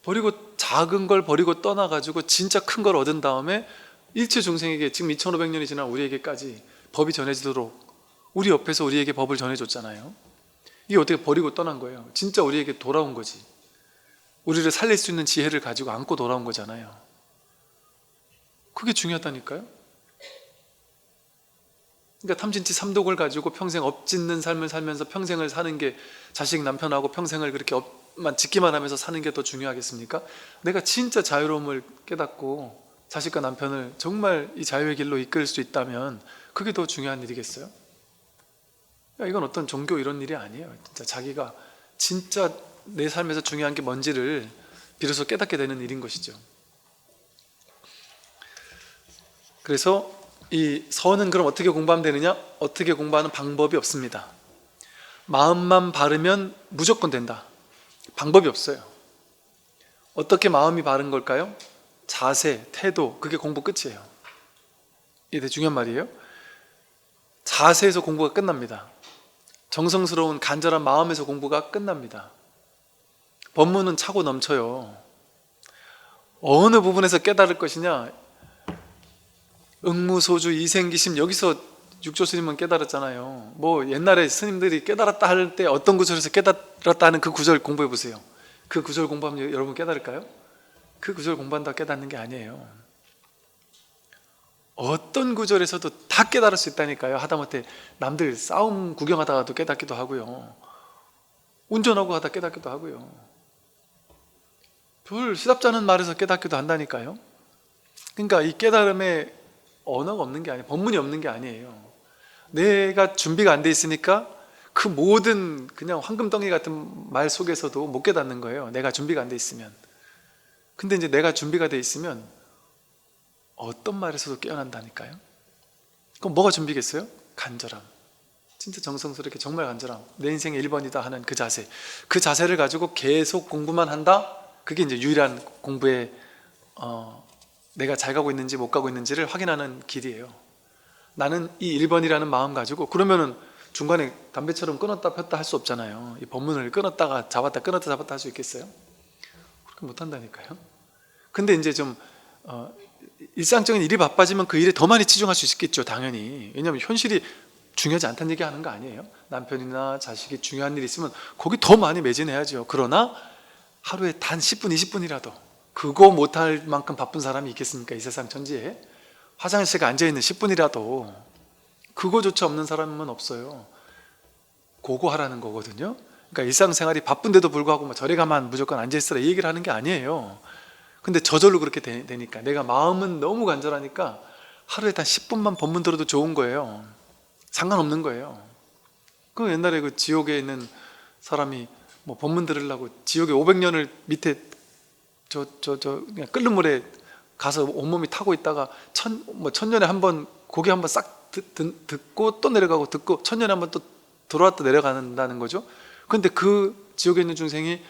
버리고, 작은 걸 버리고 떠나가지고 진짜 큰 걸 얻은 다음에 일체 중생에게, 지금 2500년이 지난 우리에게까지 법이 전해지도록 우리 옆에서 우리에게 법을 전해줬잖아요. 이게 어떻게 버리고 떠난 거예요? 진짜 우리에게 돌아온 거지. 우리를 살릴 수 있는 지혜를 가지고 안고 돌아온 거잖아요. 그게 중요하다니까요. 그러니까 탐진치 삼독을 가지고 평생 업짓는 삶을 살면서 평생을 사는 게, 자식 남편하고 평생을 그렇게 업만 짓기만 하면서 사는 게 더 중요하겠습니까? 내가 진짜 자유로움을 깨닫고 자식과 남편을 정말 이 자유의 길로 이끌 수 있다면 그게 더 중요한 일이겠어요? 이건 어떤 종교 이런 일이 아니에요. 진짜 자기가 진짜 내 삶에서 중요한 게 뭔지를 비로소 깨닫게 되는 일인 것이죠. 그래서 이 선은 그럼 어떻게 공부하면 되느냐? 어떻게 공부하는 방법이 없습니다. 마음만 바르면 무조건 된다. 방법이 없어요. 어떻게 마음이 바른 걸까요? 자세, 태도, 그게 공부 끝이에요. 이게 되게 중요한 말이에요. 자세에서 공부가 끝납니다. 정성스러운 간절한 마음에서 공부가 끝납니다. 법문은 차고 넘쳐요. 어느 부분에서 깨달을 것이냐? 응무소주 이생기심, 여기서 육조 스님은 깨달았잖아요. 뭐 옛날에 스님들이 깨달았다 할 때 어떤 구절에서 깨달았다 하는 그 구절 공부해 보세요. 그 구절 공부하면 여러분 깨달을까요? 그 구절 공부한다고 깨닫는 게 아니에요. 어떤 구절에서도 다 깨달을 수 있다니까요. 하다못해 남들 싸움 구경하다가도 깨닫기도 하고요, 운전하고 하다 깨닫기도 하고요, 별 시답지 않은 말에서 깨닫기도 한다니까요. 그러니까 이 깨달음에 언어가 없는 게 아니에요. 법문이 없는 게 아니에요. 내가 준비가 안 돼 있으니까 그 모든 그냥 황금덩이 같은 말 속에서도 못 깨닫는 거예요. 내가 준비가 안 돼 있으면. 근데 이제 내가 준비가 돼 있으면 어떤 말에서도 깨어난다니까요. 그럼 뭐가 준비겠어요? 간절함. 진짜 정성스럽게 정말 간절함. 내 인생의 1번이다 하는 그 자세. 그 자세를 가지고 계속 공부만 한다? 그게 이제 유일한 공부의 내가 잘 가고 있는지 못 가고 있는지를 확인하는 길이에요. 나는 이 1번이라는 마음 가지고, 그러면은 중간에 담배처럼 끊었다 폈다 할 수 없잖아요. 이 법문을 끊었다가 잡았다 끊었다 잡았다 할 수 있겠어요? 그렇게 못한다니까요. 근데 이제 좀 일상적인 일이 바빠지면 그 일에 더 많이 치중할 수 있겠죠, 당연히. 왜냐하면 현실이 중요하지 않다는 얘기 하는 거 아니에요. 남편이나 자식이 중요한 일이 있으면 거기 더 많이 매진해야죠. 그러나 하루에 단 10분 20분이라도 그거 못할 만큼 바쁜 사람이 있겠습니까? 이 세상 천지에. 화장실에 앉아있는 10분이라도 그거조차 없는 사람은 없어요. 그거 하라는 거거든요. 그러니까 일상생활이 바쁜데도 불구하고 뭐 절에 가만 무조건 앉아있으라 이 얘기를 하는 게 아니에요. 근데 저절로 그렇게 되니까, 내가 마음은 너무 간절하니까 하루에 단 10분만 법문 들어도 좋은 거예요. 상관없는 거예요. 그 옛날에 그 지옥에 있는 사람이 뭐 법문 들으려고 지옥에 500년을 밑에 그냥 끓는 물에 가서 온몸이 타고 있다가 천년에 한 번 고개 한 번 싹 듣고 또 내려가고 듣고 천년에 한 번 또 들어왔다 내려간다는 거죠. 그런데 그 지옥에 있는 중생이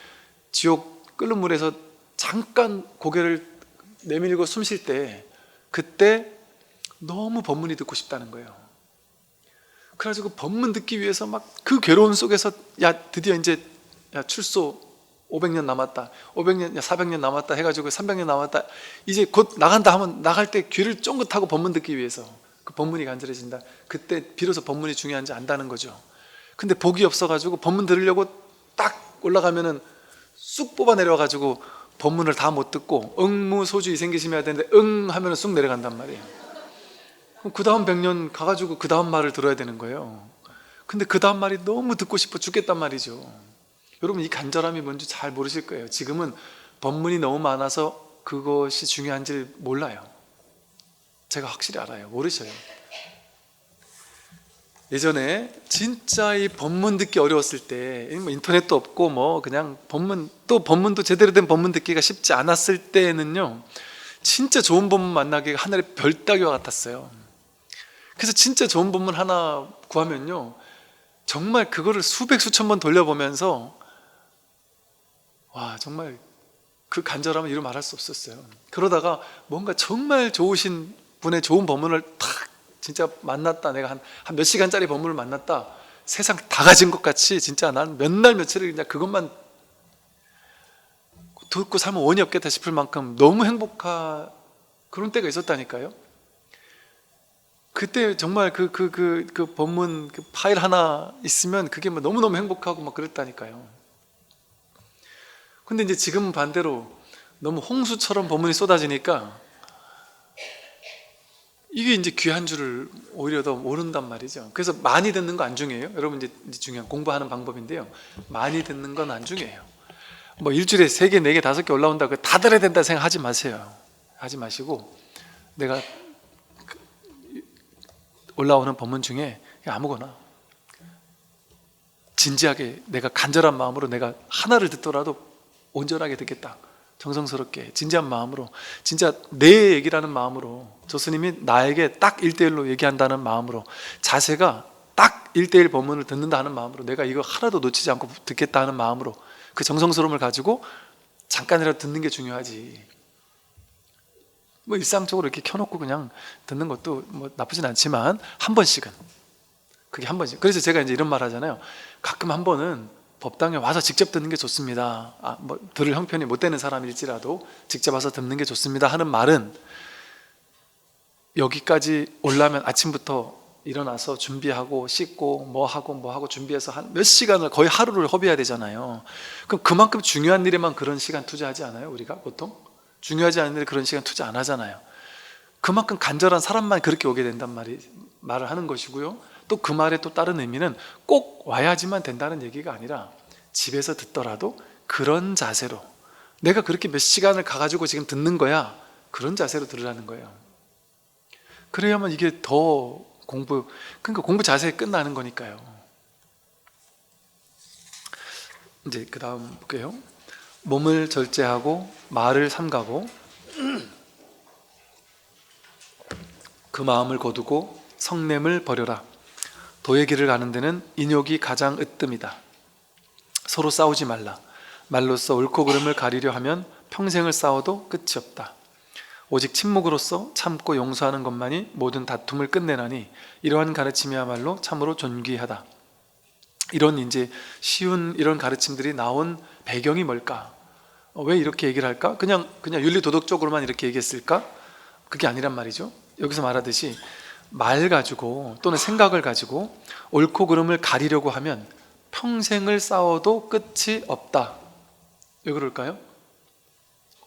지옥 끓는 물에서 잠깐 고개를 내밀고 숨 쉴 때, 그때 너무 법문이 듣고 싶다는 거예요. 그래가지고 법문 듣기 위해서 막 그 괴로움 속에서 드디어 이제 출소 500년 남았다, 500년, 400년 남았다 해가지고 300년 남았다, 이제 곧 나간다 하면 나갈 때 귀를 쫑긋하고 법문 듣기 위해서 그 법문이 간절해진다. 그때 비로소 법문이 중요한지 안다는 거죠. 근데 복이 없어가지고 법문 들으려고 딱 올라가면은 쑥 뽑아 내려와가지고 법문을 다 못 듣고 응무소주 이생기심해야 되는데 응 하면은 쑥 내려간단 말이에요. 그럼 그 다음 100년 가가지고 그 다음 말을 들어야 되는 거예요. 근데 그 다음 말이 너무 듣고 싶어 죽겠단 말이죠. 여러분 이 간절함이 뭔지 잘 모르실 거예요. 지금은 법문이 너무 많아서 그것이 중요한지 몰라요. 제가 확실히 알아요. 모르셔요. 예전에 진짜 이 법문 듣기 어려웠을 때 인터넷도 없고 뭐 그냥 법문도 제대로 된 법문 듣기가 쉽지 않았을 때에는요 진짜 좋은 법문 만나기가 하늘의 별 따기와 같았어요. 그래서 진짜 좋은 법문 하나 구하면요 정말 그거를 수백 수천 번 돌려보면서 와 정말 그 간절함을 이루 말할 수 없었어요. 그러다가 뭔가 정말 좋으신 분의 좋은 법문을 탁 진짜 만났다. 내가 한 몇 시간짜리 법문을 만났다. 세상 다 가진 것 같이 진짜 난 몇 날 며칠을 그냥 그것만 듣고 살면 원이 없겠다 싶을 만큼 너무 행복한 그런 때가 있었다니까요. 그때 정말 그 법문 그 파일 하나 있으면 그게 뭐 너무너무 행복하고 막 그랬다니까요. 근데 이제 지금은 반대로 너무 홍수처럼 법문이 쏟아지니까 이게 이제 귀한 줄을 오히려 더 모른단 말이죠. 그래서 많이 듣는 거 안 중요해요. 여러분 이제 중요한 공부하는 방법인데요. 많이 듣는 건 안 중요해요. 뭐 일주일에 3개, 4개, 5개 올라온다고 다 들어야 된다 생각하지 마세요. 하지 마시고 내가 올라오는 법문 중에 아무거나 진지하게 내가 간절한 마음으로 내가 하나를 듣더라도 온전하게 듣겠다. 정성스럽게 진지한 마음으로 진짜 내 얘기라는 마음으로 저 스님이 나에게 딱 1대1로 얘기한다는 마음으로 자세가 딱 1대1 법문을 듣는다 하는 마음으로 내가 이거 하나도 놓치지 않고 듣겠다 하는 마음으로 그 정성스러움을 가지고 잠깐이라도 듣는 게 중요하지. 뭐 일상적으로 이렇게 켜놓고 그냥 듣는 것도 뭐 나쁘진 않지만 한 번씩은 그게 한 번씩. 그래서 제가 이제 이런 말 하잖아요. 가끔 한 번은 법당에 와서 직접 듣는 게 좋습니다. 뭐 들을 형편이 못 되는 사람일지라도 직접 와서 듣는 게 좋습니다 하는 말은 여기까지 오려면 아침부터 일어나서 준비하고 씻고 뭐 하고 준비해서 한 몇 시간을 거의 하루를 허비해야 되잖아요. 그럼 그만큼 중요한 일에만 그런 시간 투자하지 않아요? 우리가 보통? 중요하지 않은 일에 그런 시간 투자 안 하잖아요. 그만큼 간절한 사람만 그렇게 오게 된단 말을 하는 것이고요. 또 그 말의 또 다른 의미는 꼭 와야지만 된다는 얘기가 아니라 집에서 듣더라도 그런 자세로 내가 그렇게 몇 시간을 가가지고 지금 듣는 거야 그런 자세로 들으라는 거예요. 그래야만 이게 더 그러니까 공부 자세히 끝나는 거니까요. 이제 그 다음 볼게요. 몸을 절제하고 말을 삼가고 그 마음을 거두고 성냄을 버려라. 도의 길을 가는 데는 인욕이 가장 으뜸이다. 서로 싸우지 말라. 말로써 옳고 그름을 가리려 하면 평생을 싸워도 끝이 없다. 오직 침묵으로써 참고 용서하는 것만이 모든 다툼을 끝내나니 이러한 가르침이야말로 참으로 존귀하다. 이런 이제 쉬운 이런 가르침들이 나온 배경이 뭘까? 왜 이렇게 얘기를 할까? 그냥 윤리도덕적으로만 이렇게 얘기했을까? 그게 아니란 말이죠. 여기서 말하듯이 말 가지고 또는 생각을 가지고 옳고 그름을 가리려고 하면 평생을 싸워도 끝이 없다. 왜 그럴까요?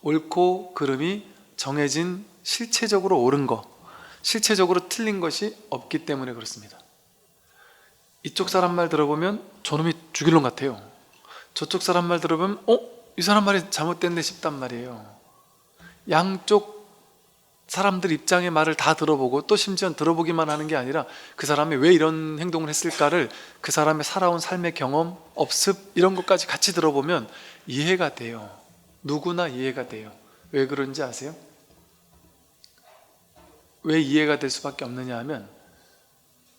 옳고 그름이 정해진 실체적으로 옳은 거, 실체적으로 틀린 것이 없기 때문에 그렇습니다. 이쪽 사람 말 들어보면 저놈이 죽일 놈 같아요. 저쪽 사람 말 들어보면 이 사람 말이 잘못됐네 싶단 말이에요. 양쪽 사람들 입장의 말을 다 들어보고 또 심지어 들어보기만 하는 게 아니라 그 사람이 왜 이런 행동을 했을까를 그 사람의 살아온 삶의 경험, 업습 이런 것까지 같이 들어보면 이해가 돼요. 누구나 이해가 돼요. 왜 그런지 아세요? 왜 이해가 될 수밖에 없느냐 하면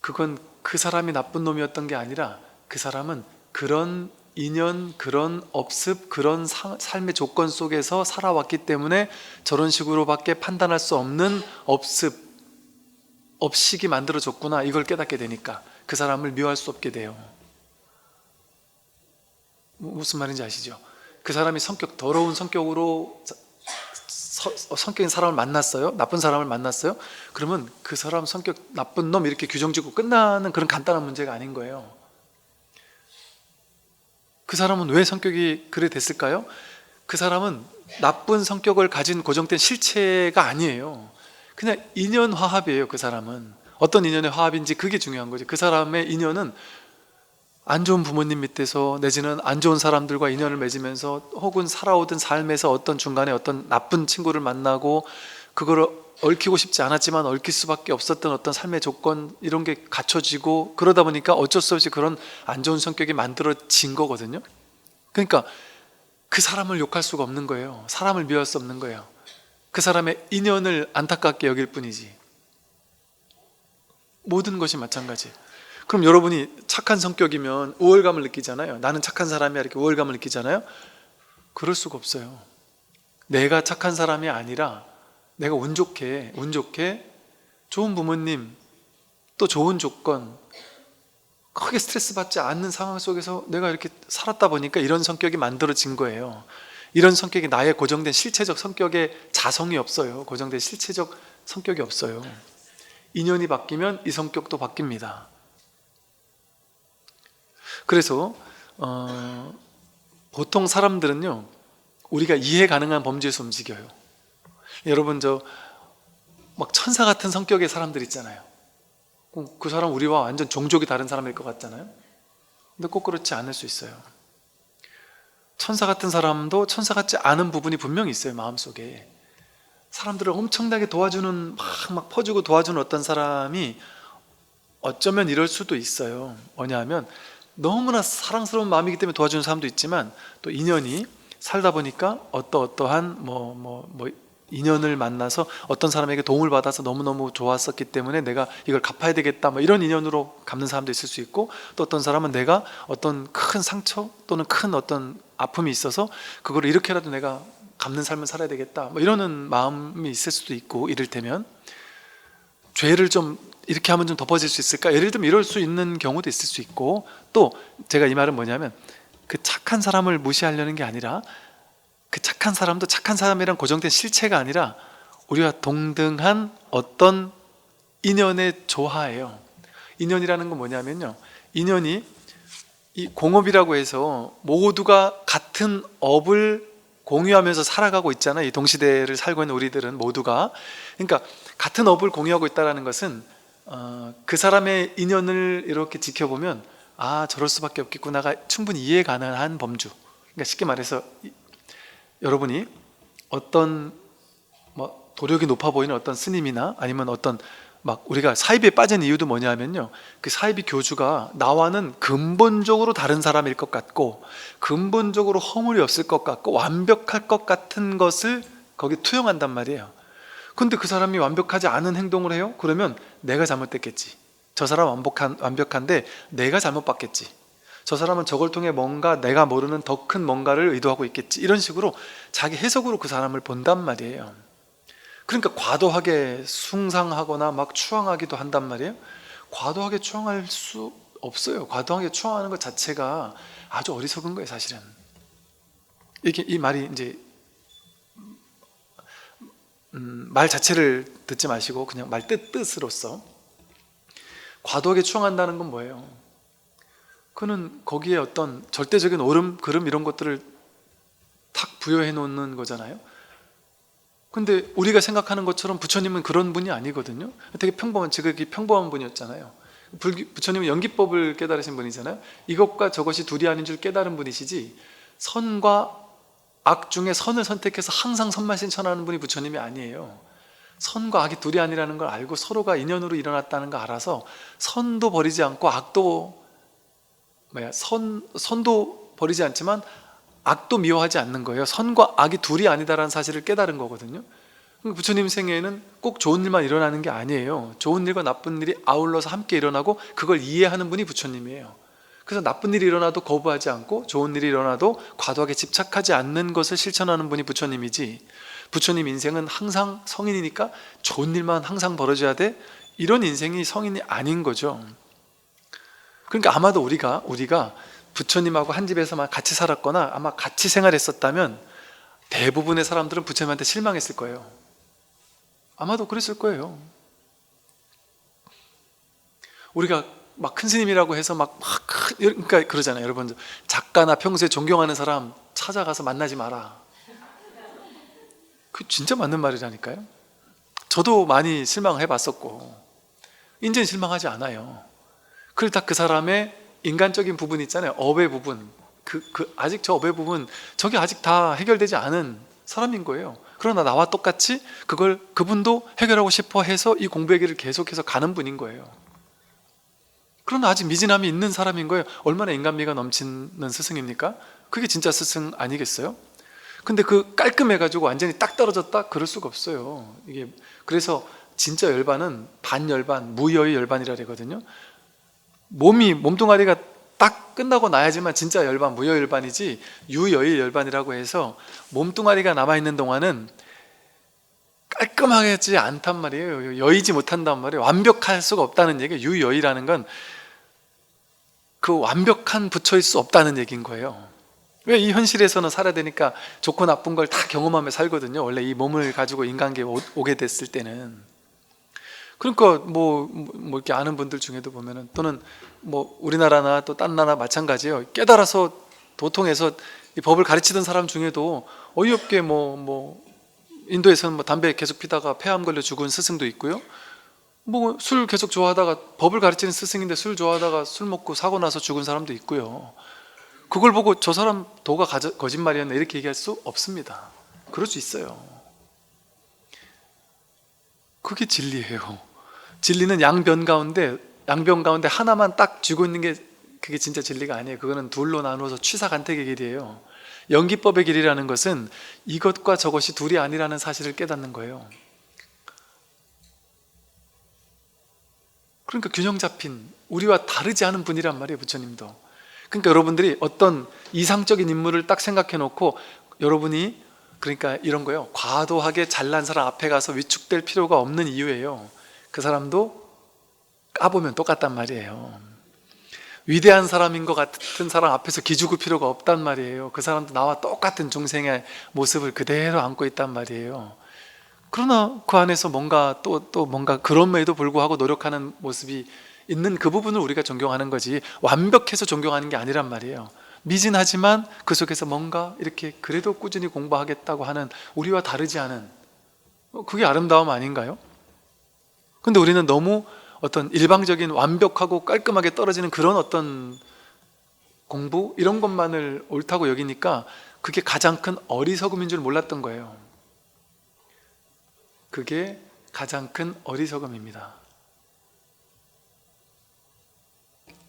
그건 그 사람이 나쁜 놈이었던 게 아니라 그 사람은 그런 인연, 그런 업습, 그런 삶의 조건 속에서 살아왔기 때문에 저런 식으로밖에 판단할 수 없는 업식이 만들어졌구나 이걸 깨닫게 되니까 그 사람을 미워할 수 없게 돼요. 무슨 말인지 아시죠? 그 사람이 더러운 성격으로 성격인 사람을 만났어요? 나쁜 사람을 만났어요? 그러면 그 사람 성격 나쁜 놈 이렇게 규정짓고 끝나는 그런 간단한 문제가 아닌 거예요. 그 사람은 왜 성격이 그래 됐을까요? 그 사람은 나쁜 성격을 가진 고정된 실체가 아니에요. 그냥 인연 화합이에요. 그 사람은 어떤 인연의 화합인지 그게 중요한 거죠. 그 사람의 인연은 안 좋은 부모님 밑에서 내지는 안 좋은 사람들과 인연을 맺으면서 혹은 살아오던 삶에서 어떤 중간에 어떤 나쁜 친구를 만나고 그걸 얽히고 싶지 않았지만 얽힐 수밖에 없었던 어떤 삶의 조건 이런 게 갖춰지고 그러다 보니까 어쩔 수 없이 그런 안 좋은 성격이 만들어진 거거든요. 그러니까 그 사람을 욕할 수가 없는 거예요. 사람을 미워할 수 없는 거예요. 그 사람의 인연을 안타깝게 여길 뿐이지. 모든 것이 마찬가지. 그럼 여러분이 착한 성격이면 우월감을 느끼잖아요. 나는 착한 사람이야 이렇게 우월감을 느끼잖아요. 그럴 수가 없어요. 내가 착한 사람이 아니라 내가 운 좋게 좋은 부모님 또 좋은 조건 크게 스트레스 받지 않는 상황 속에서 내가 이렇게 살았다 보니까 이런 성격이 만들어진 거예요. 이런 성격이 나의 고정된 실체적 성격에 자성이 없어요. 고정된 실체적 성격이 없어요. 인연이 바뀌면 이 성격도 바뀝니다. 그래서 보통 사람들은요, 우리가 이해 가능한 범주에서 움직여요. 여러분 막 천사 같은 성격의 사람들 있잖아요. 그 사람 우리와 완전 종족이 다른 사람일 것 같잖아요. 근데 꼭 그렇지 않을 수 있어요. 천사 같은 사람도 천사 같지 않은 부분이 분명히 있어요. 마음속에 사람들을 엄청나게 도와주는 막 퍼주고 도와주는 어떤 사람이 어쩌면 이럴 수도 있어요. 뭐냐면 너무나 사랑스러운 마음이기 때문에 도와주는 사람도 있지만 또 인연이 살다 보니까 어떠한 인연을 만나서 어떤 사람에게 도움을 받아서 너무너무 좋았었기 때문에 내가 이걸 갚아야 되겠다 이런 인연으로 갚는 사람도 있을 수 있고, 또 어떤 사람은 내가 어떤 큰 상처 또는 큰 어떤 아픔이 있어서 그걸 이렇게라도 내가 갚는 삶을 살아야 되겠다 이러는 마음이 있을 수도 있고, 이를테면 죄를 좀 이렇게 하면 좀 덮어질 수 있을까? 예를 들면 이럴 수 있는 경우도 있을 수 있고, 또 제가 이 말은 뭐냐면 그 착한 사람을 무시하려는 게 아니라 그 착한 사람도 착한 사람이란 고정된 실체가 아니라 우리와 동등한 어떤 인연의 조화예요. 인연이라는 건 뭐냐면요, 인연이 이 공업이라고 해서 모두가 같은 업을 공유하면서 살아가고 있잖아요. 이 동시대를 살고 있는 우리들은 모두가. 그러니까 같은 업을 공유하고 있다는 것은 그 사람의 인연을 이렇게 지켜보면 저럴 수밖에 없겠구나가 충분히 이해 가능한 범주. 그러니까 쉽게 말해서 여러분이 어떤 도력이 높아 보이는 어떤 스님이나 아니면 어떤 우리가 사이비에 빠진 이유도 뭐냐면요, 그 사이비 교주가 나와는 근본적으로 다른 사람일 것 같고 근본적으로 허물이 없을 것 같고 완벽할 것 같은 것을 거기 투영한단 말이에요. 근데 그 사람이 완벽하지 않은 행동을 해요? 그러면 내가 잘못됐겠지. 저 사람 완벽한데 내가 잘못 봤겠지. 저 사람은 저걸 통해 뭔가 내가 모르는 더 큰 뭔가를 의도하고 있겠지. 이런 식으로 자기 해석으로 그 사람을 본단 말이에요. 그러니까 과도하게 숭상하거나 추앙하기도 한단 말이에요. 과도하게 추앙할 수 없어요. 과도하게 추앙하는 것 자체가 아주 어리석은 거예요, 사실은. 이 말이 이제 말 자체를 듣지 마시고 그냥 말 뜻으로서 과도하게 추앙한다는 건 뭐예요? 그는 거기에 어떤 절대적인 옳음, 그름 이런 것들을 탁 부여해 놓는 거잖아요. 근데 우리가 생각하는 것처럼 부처님은 그런 분이 아니거든요. 되게 지극히 평범한 분이었잖아요. 부처님은 연기법을 깨달으신 분이잖아요. 이것과 저것이 둘이 아닌 줄 깨달은 분이시지 선과 악 중에 선을 선택해서 항상 선만 실천하는 분이 부처님이 아니에요. 선과 악이 둘이 아니라는 걸 알고 서로가 인연으로 일어났다는 걸 알아서 선도 버리지 않고 악도 선도 버리지 않지만 악도 미워하지 않는 거예요. 선과 악이 둘이 아니다라는 사실을 깨달은 거거든요. 부처님 생애에는 꼭 좋은 일만 일어나는 게 아니에요. 좋은 일과 나쁜 일이 아울러서 함께 일어나고 그걸 이해하는 분이 부처님이에요. 그래서 나쁜 일이 일어나도 거부하지 않고 좋은 일이 일어나도 과도하게 집착하지 않는 것을 실천하는 분이 부처님이지, 부처님 인생은 항상 성인이니까 좋은 일만 항상 벌어져야 돼, 이런 인생이 성인이 아닌 거죠. 그러니까 아마도 우리가 부처님하고 한 집에서만 같이 살았거나 아마 같이 생활했었다면 대부분의 사람들은 부처님한테 실망했을 거예요. 아마도 그랬을 거예요. 우리가 막 큰 스님이라고 해서 그러니까 그러잖아요. 여러분, 작가나 평소에 존경하는 사람 찾아가서 만나지 마라. 그 진짜 맞는 말이라니까요. 저도 많이 실망해 봤었고, 이제는 실망하지 않아요. 그러다 그 사람의 인간적인 부분 있잖아요. 업의 부분, 아직 저 업의 부분, 저게 아직 다 해결되지 않은 사람인 거예요. 그러나 나와 똑같이 그분도 해결하고 싶어 해서 이 공부의 길을 계속해서 가는 분인 거예요. 그러나 아직 미진함이 있는 사람인 거예요. 얼마나 인간미가 넘치는 스승입니까? 그게 진짜 스승 아니겠어요? 근데 그 깔끔해가지고 완전히 딱 떨어졌다? 그럴 수가 없어요. 이게 그래서 진짜 열반은 반열반, 무여의 열반이라 그러거든요. 몸뚱아리가 딱 끝나고 나야지만 진짜 열반, 무여 열반이지, 유여의 열반이라고 해서 몸뚱아리가 남아있는 동안은 깔끔하지 않단 말이에요. 여의지 못한단 말이에요. 완벽할 수가 없다는 얘기예요. 유여의라는 건 그 완벽한 부처일 수 없다는 얘기인 거예요. 왜? 이 현실에서는 살아야 되니까 좋고 나쁜 걸 다 경험하며 살거든요. 원래 이 몸을 가지고 인간계에 오게 됐을 때는. 그러니까 뭐 이렇게 아는 분들 중에도 보면은, 또는 뭐 우리나라나 또 딴 나라 마찬가지예요. 깨달아서 도통해서 이 법을 가르치던 사람 중에도 어이없게 인도에서는 뭐 담배 계속 피다가 폐암 걸려 죽은 스승도 있고요. 뭐 술 계속 좋아하다가, 법을 가르치는 스승인데 술 좋아하다가 술 먹고 사고 나서 죽은 사람도 있고요. 그걸 보고 저 사람 도가 거짓말이었네 이렇게 얘기할 수 없습니다. 그럴 수 있어요. 그게 진리예요. 진리는 양변 가운데 하나만 딱 쥐고 있는 게 그게 진짜 진리가 아니에요. 그거는 둘로 나누어서 취사간택의 길이에요. 연기법의 길이라는 것은 이것과 저것이 둘이 아니라는 사실을 깨닫는 거예요. 그러니까 균형 잡힌, 우리와 다르지 않은 분이란 말이에요, 부처님도. 그러니까 여러분들이 어떤 이상적인 인물을 딱 생각해 놓고, 여러분이 그러니까 이런 거예요. 과도하게 잘난 사람 앞에 가서 위축될 필요가 없는 이유예요. 그 사람도 까보면 똑같단 말이에요. 위대한 사람인 것 같은 사람 앞에서 기죽을 필요가 없단 말이에요. 그 사람도 나와 똑같은 중생의 모습을 그대로 안고 있단 말이에요. 그러나 그 안에서 뭔가 또 뭔가 그럼에도 불구하고 노력하는 모습이 있는 그 부분을 우리가 존경하는 거지, 완벽해서 존경하는 게 아니란 말이에요. 미진하지만 그 속에서 뭔가 이렇게 그래도 꾸준히 공부하겠다고 하는, 우리와 다르지 않은, 그게 아름다움 아닌가요? 근데 우리는 너무 어떤 일방적인 완벽하고 깔끔하게 떨어지는 그런 어떤 공부, 이런 것만을 옳다고 여기니까 그게 가장 큰 어리석음인 줄 몰랐던 거예요. 그게 가장 큰 어리석음입니다.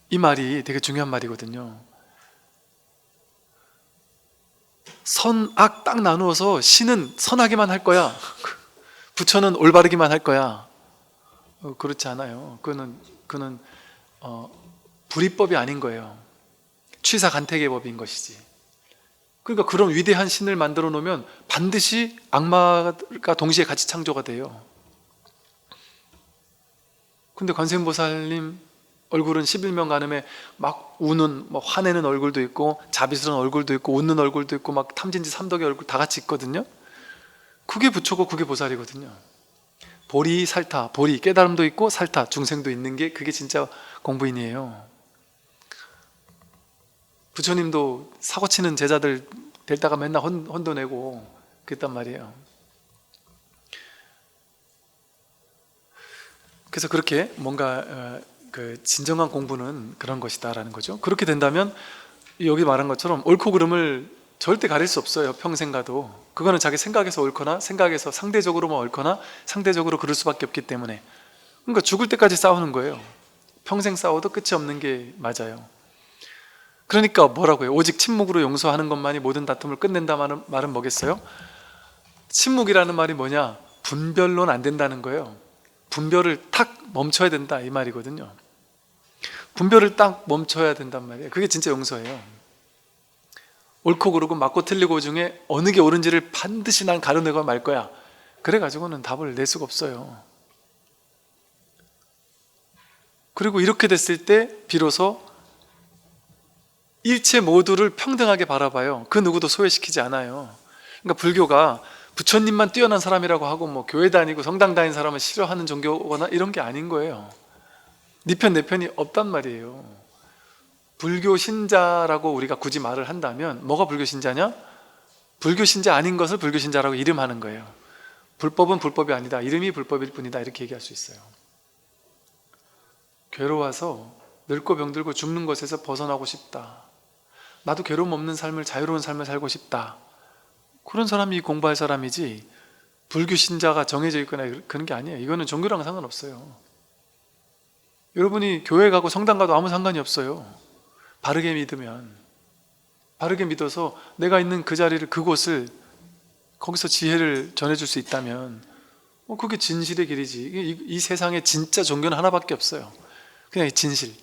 이 말이 되게 중요한 말이거든요. 선, 악 딱 나누어서 신은 선하게만 할 거야, 부처는 올바르기만 할 거야, 그렇지 않아요. 그는 불이법이 아닌 거예요. 취사간택의 법인 것이지. 그러니까 그런 위대한 신을 만들어 놓으면 반드시 악마가 동시에 같이 창조가 돼요. 근데 관세음보살님 얼굴은 11명 간음에 막 우는, 화내는 얼굴도 있고, 자비스러운 얼굴도 있고, 웃는 얼굴도 있고, 막 탐진지 삼덕의 얼굴 다 같이 있거든요. 그게 부처고 그게 보살이거든요. 보리, 살타, 보리, 깨달음도 있고 살타, 중생도 있는 게 그게 진짜 공부인이에요. 부처님도 사고치는 제자들 데리다가 맨날 혼도 내고 그랬단 말이에요. 그래서 그렇게 뭔가 그 진정한 공부는 그런 것이다라는 거죠. 그렇게 된다면 여기 말한 것처럼 옳고 그름을 절대 가릴 수 없어요. 평생 가도. 그거는 자기 생각에서 옳거나, 생각에서 상대적으로만 옳거나, 상대적으로 그럴 수밖에 없기 때문에. 그러니까 죽을 때까지 싸우는 거예요. 평생 싸워도 끝이 없는 게 맞아요. 그러니까 뭐라고요? 오직 침묵으로 용서하는 것만이 모든 다툼을 끝낸다는 말은 뭐겠어요? 침묵이라는 말이 뭐냐? 분별로는 안 된다는 거예요. 분별을 탁 멈춰야 된다, 이 말이거든요. 분별을 딱 멈춰야 된단 말이에요. 그게 진짜 용서예요. 옳고 그르고 맞고 틀리고 중에 어느 게 옳은지를 반드시 난 가려내고 말 거야, 그래가지고는 답을 낼 수가 없어요. 그리고 이렇게 됐을 때 비로소 일체 모두를 평등하게 바라봐요. 그 누구도 소외시키지 않아요. 그러니까 불교가 부처님만 뛰어난 사람이라고 하고 뭐 교회 다니고 성당 다니는 사람을 싫어하는 종교거나 이런 게 아닌 거예요. 네 편 내 편이 없단 말이에요. 불교 신자라고 우리가 굳이 말을 한다면 뭐가 불교 신자냐? 불교 신자 아닌 것을 불교 신자라고 이름하는 거예요. 불법은 불법이 아니다, 이름이 불법일 뿐이다, 이렇게 얘기할 수 있어요. 괴로워서 늙고 병들고 죽는 것에서 벗어나고 싶다, 나도 괴로움 없는 삶을, 자유로운 삶을 살고 싶다, 그런 사람이 공부할 사람이지 불교 신자가 정해져 있거나 그런 게 아니에요. 이거는 종교랑 상관없어요. 여러분이 교회 가고 성당 가도 아무 상관이 없어요. 바르게 믿으면, 바르게 믿어서 내가 있는 그 자리를, 그곳을, 거기서 지혜를 전해줄 수 있다면 그게 진실의 길이지. 이 세상에 진짜 종교는 하나밖에 없어요. 그냥 진실.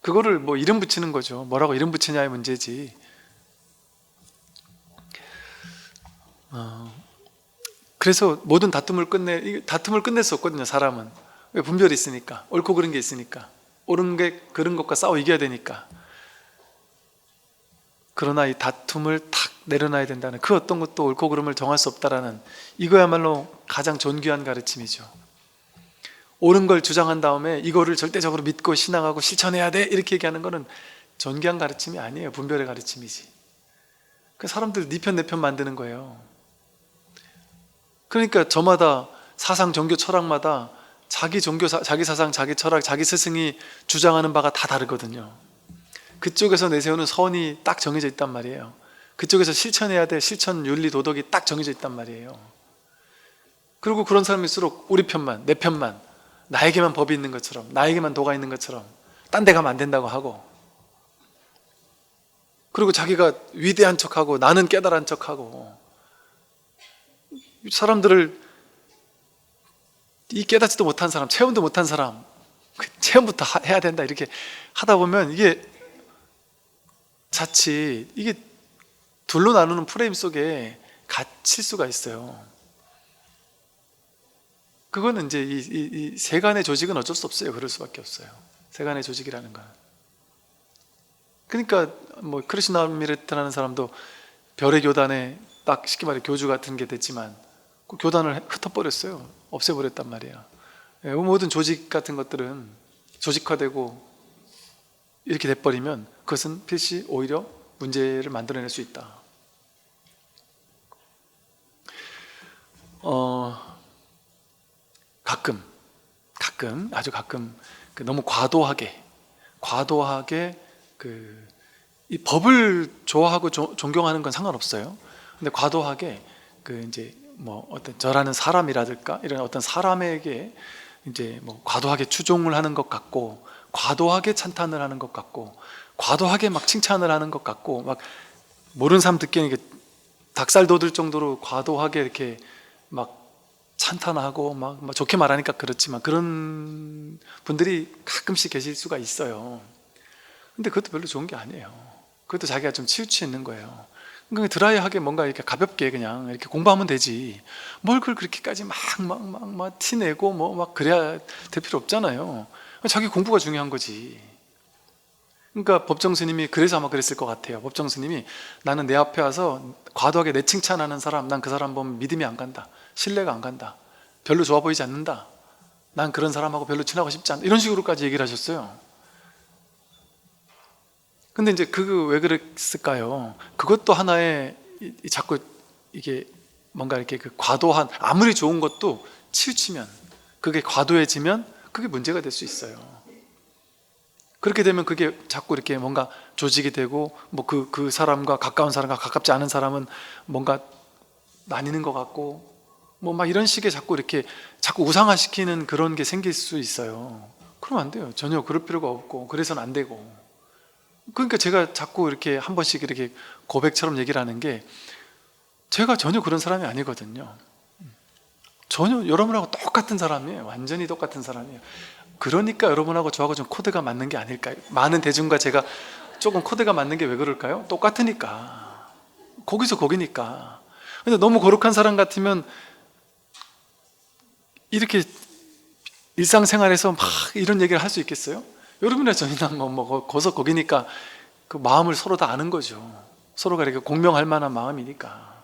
그거를 뭐 이름 붙이는 거죠. 뭐라고 이름 붙이냐의 문제지. 그래서 모든 다툼을 끝낼 수 없거든요. 사람은 왜? 분별이 있으니까, 옳고 그른 게 있으니까, 옳은 게 그른 것과 싸워 이겨야 되니까. 그러나 이 다툼을 탁 내려놔야 된다는, 그 어떤 것도 옳고 그름을 정할 수 없다라는, 이거야말로 가장 존귀한 가르침이죠. 옳은 걸 주장한 다음에 이거를 절대적으로 믿고 신앙하고 실천해야 돼, 이렇게 얘기하는 거는 존귀한 가르침이 아니에요. 분별의 가르침이지. 그 사람들 네 편 내 편 만드는 거예요. 그러니까 저마다 사상, 종교, 철학마다 자기 종교, 자기 사상, 자기 철학, 자기 스승이 주장하는 바가 다 다르거든요. 그쪽에서 내세우는 선이 딱 정해져 있단 말이에요. 그쪽에서 실천해야 될 실천, 윤리, 도덕이 딱 정해져 있단 말이에요. 그리고 그런 사람일수록 우리 편만, 내 편만, 나에게만 법이 있는 것처럼, 나에게만 도가 있는 것처럼 딴 데 가면 안 된다고 하고, 그리고 자기가 위대한 척하고 나는 깨달은 척하고, 사람들을, 이 깨닫지도 못한 사람, 체험도 못한 사람, 체험부터 해야 된다, 이렇게 하다 보면 이게 자칫 이게 둘로 나누는 프레임 속에 갇힐 수가 있어요. 그거는 이제 이 세간의 조직은 어쩔 수 없어요. 그럴 수밖에 없어요. 세간의 조직이라는 건. 그러니까 뭐 크리슈나미르트라는 사람도 별의 교단에 딱 쉽게 말해 교주 같은 게 됐지만 그 교단을 흩어버렸어요. 없애버렸단 말이에요. 모든 조직 같은 것들은 조직화되고 이렇게 돼버리면 그것은 필시 오히려 문제를 만들어낼 수 있다. 가끔 아주 가끔 너무 과도하게 이 법을 좋아하고 존경하는 건 상관없어요. 근데 과도하게 이제 뭐 어떤 저라는 사람이라든가 이런 어떤 사람에게 이제 뭐 과도하게 추종을 하는 것 같고, 과도하게 찬탄을 하는 것 같고, 과도하게 막 칭찬을 하는 것 같고, 막 모르는 사람 듣기에는 닭살 돋을 정도로 과도하게 이렇게 막 찬탄하고 막 좋게 말하니까 그렇지만 그런 분들이 가끔씩 계실 수가 있어요. 근데 그것도 별로 좋은 게 아니에요. 그것도 자기가 좀 치우쳐 있는 거예요. 그러니까 드라이하게 뭔가 이렇게 가볍게 그냥 이렇게 공부하면 되지, 뭘 그걸 그렇게까지 막 티내고 뭐 막 그래야 될 필요 없잖아요. 자기 공부가 중요한 거지. 그러니까 법정 스님이 그래서 아마 그랬을 것 같아요. 법정 스님이, 나는 내 앞에 와서 과도하게 내 칭찬하는 사람, 난 그 사람 보면 믿음이 안 간다, 신뢰가 안 간다, 별로 좋아 보이지 않는다, 난 그런 사람하고 별로 친하고 싶지 않다, 이런 식으로까지 얘기를 하셨어요. 근데 이제 왜 그랬을까요? 그것도 하나의 자꾸 이게 뭔가 이렇게 과도한, 아무리 좋은 것도 치우치면, 그게 과도해지면 그게 문제가 될 수 있어요. 그렇게 되면 그게 자꾸 이렇게 뭔가 조직이 되고, 뭐 그 사람과 가까운 사람과 가깝지 않은 사람은 뭔가 나뉘는 것 같고, 뭐 막 이런 식의 자꾸 우상화시키는 그런 게 생길 수 있어요. 그러면 안 돼요. 전혀 그럴 필요가 없고, 그래서는 안 되고. 그러니까 제가 자꾸 이렇게 한 번씩 이렇게 고백처럼 얘기를 하는 게, 제가 전혀 그런 사람이 아니거든요. 전혀 여러분하고 똑같은 사람이에요. 완전히 똑같은 사람이에요. 그러니까 여러분하고 저하고 좀 코드가 맞는 게 아닐까요? 많은 대중과 제가 조금 코드가 맞는 게 왜 그럴까요? 똑같으니까. 거기서 거기니까. 근데 너무 거룩한 사람 같으면 이렇게 일상생활에서 막 이런 얘기를 할 수 있겠어요? 여러분이나 저희나 거기서 거기니까 그 마음을 서로 다 아는 거죠. 서로가 이렇게 공명할 만한 마음이니까.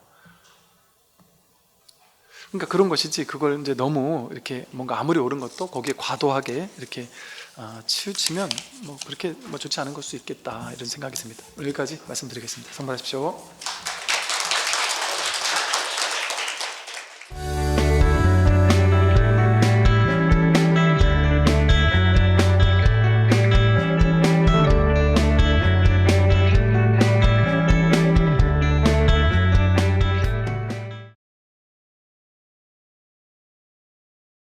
그러니까 그런 것이지, 그걸 이제 너무 이렇게 뭔가 아무리 옳은 것도 거기에 과도하게 이렇게 치우치면 뭐 그렇게 뭐 좋지 않은 걸 수 있겠다, 이런 생각이 듭니다. 여기까지 말씀드리겠습니다. 성불하십시오.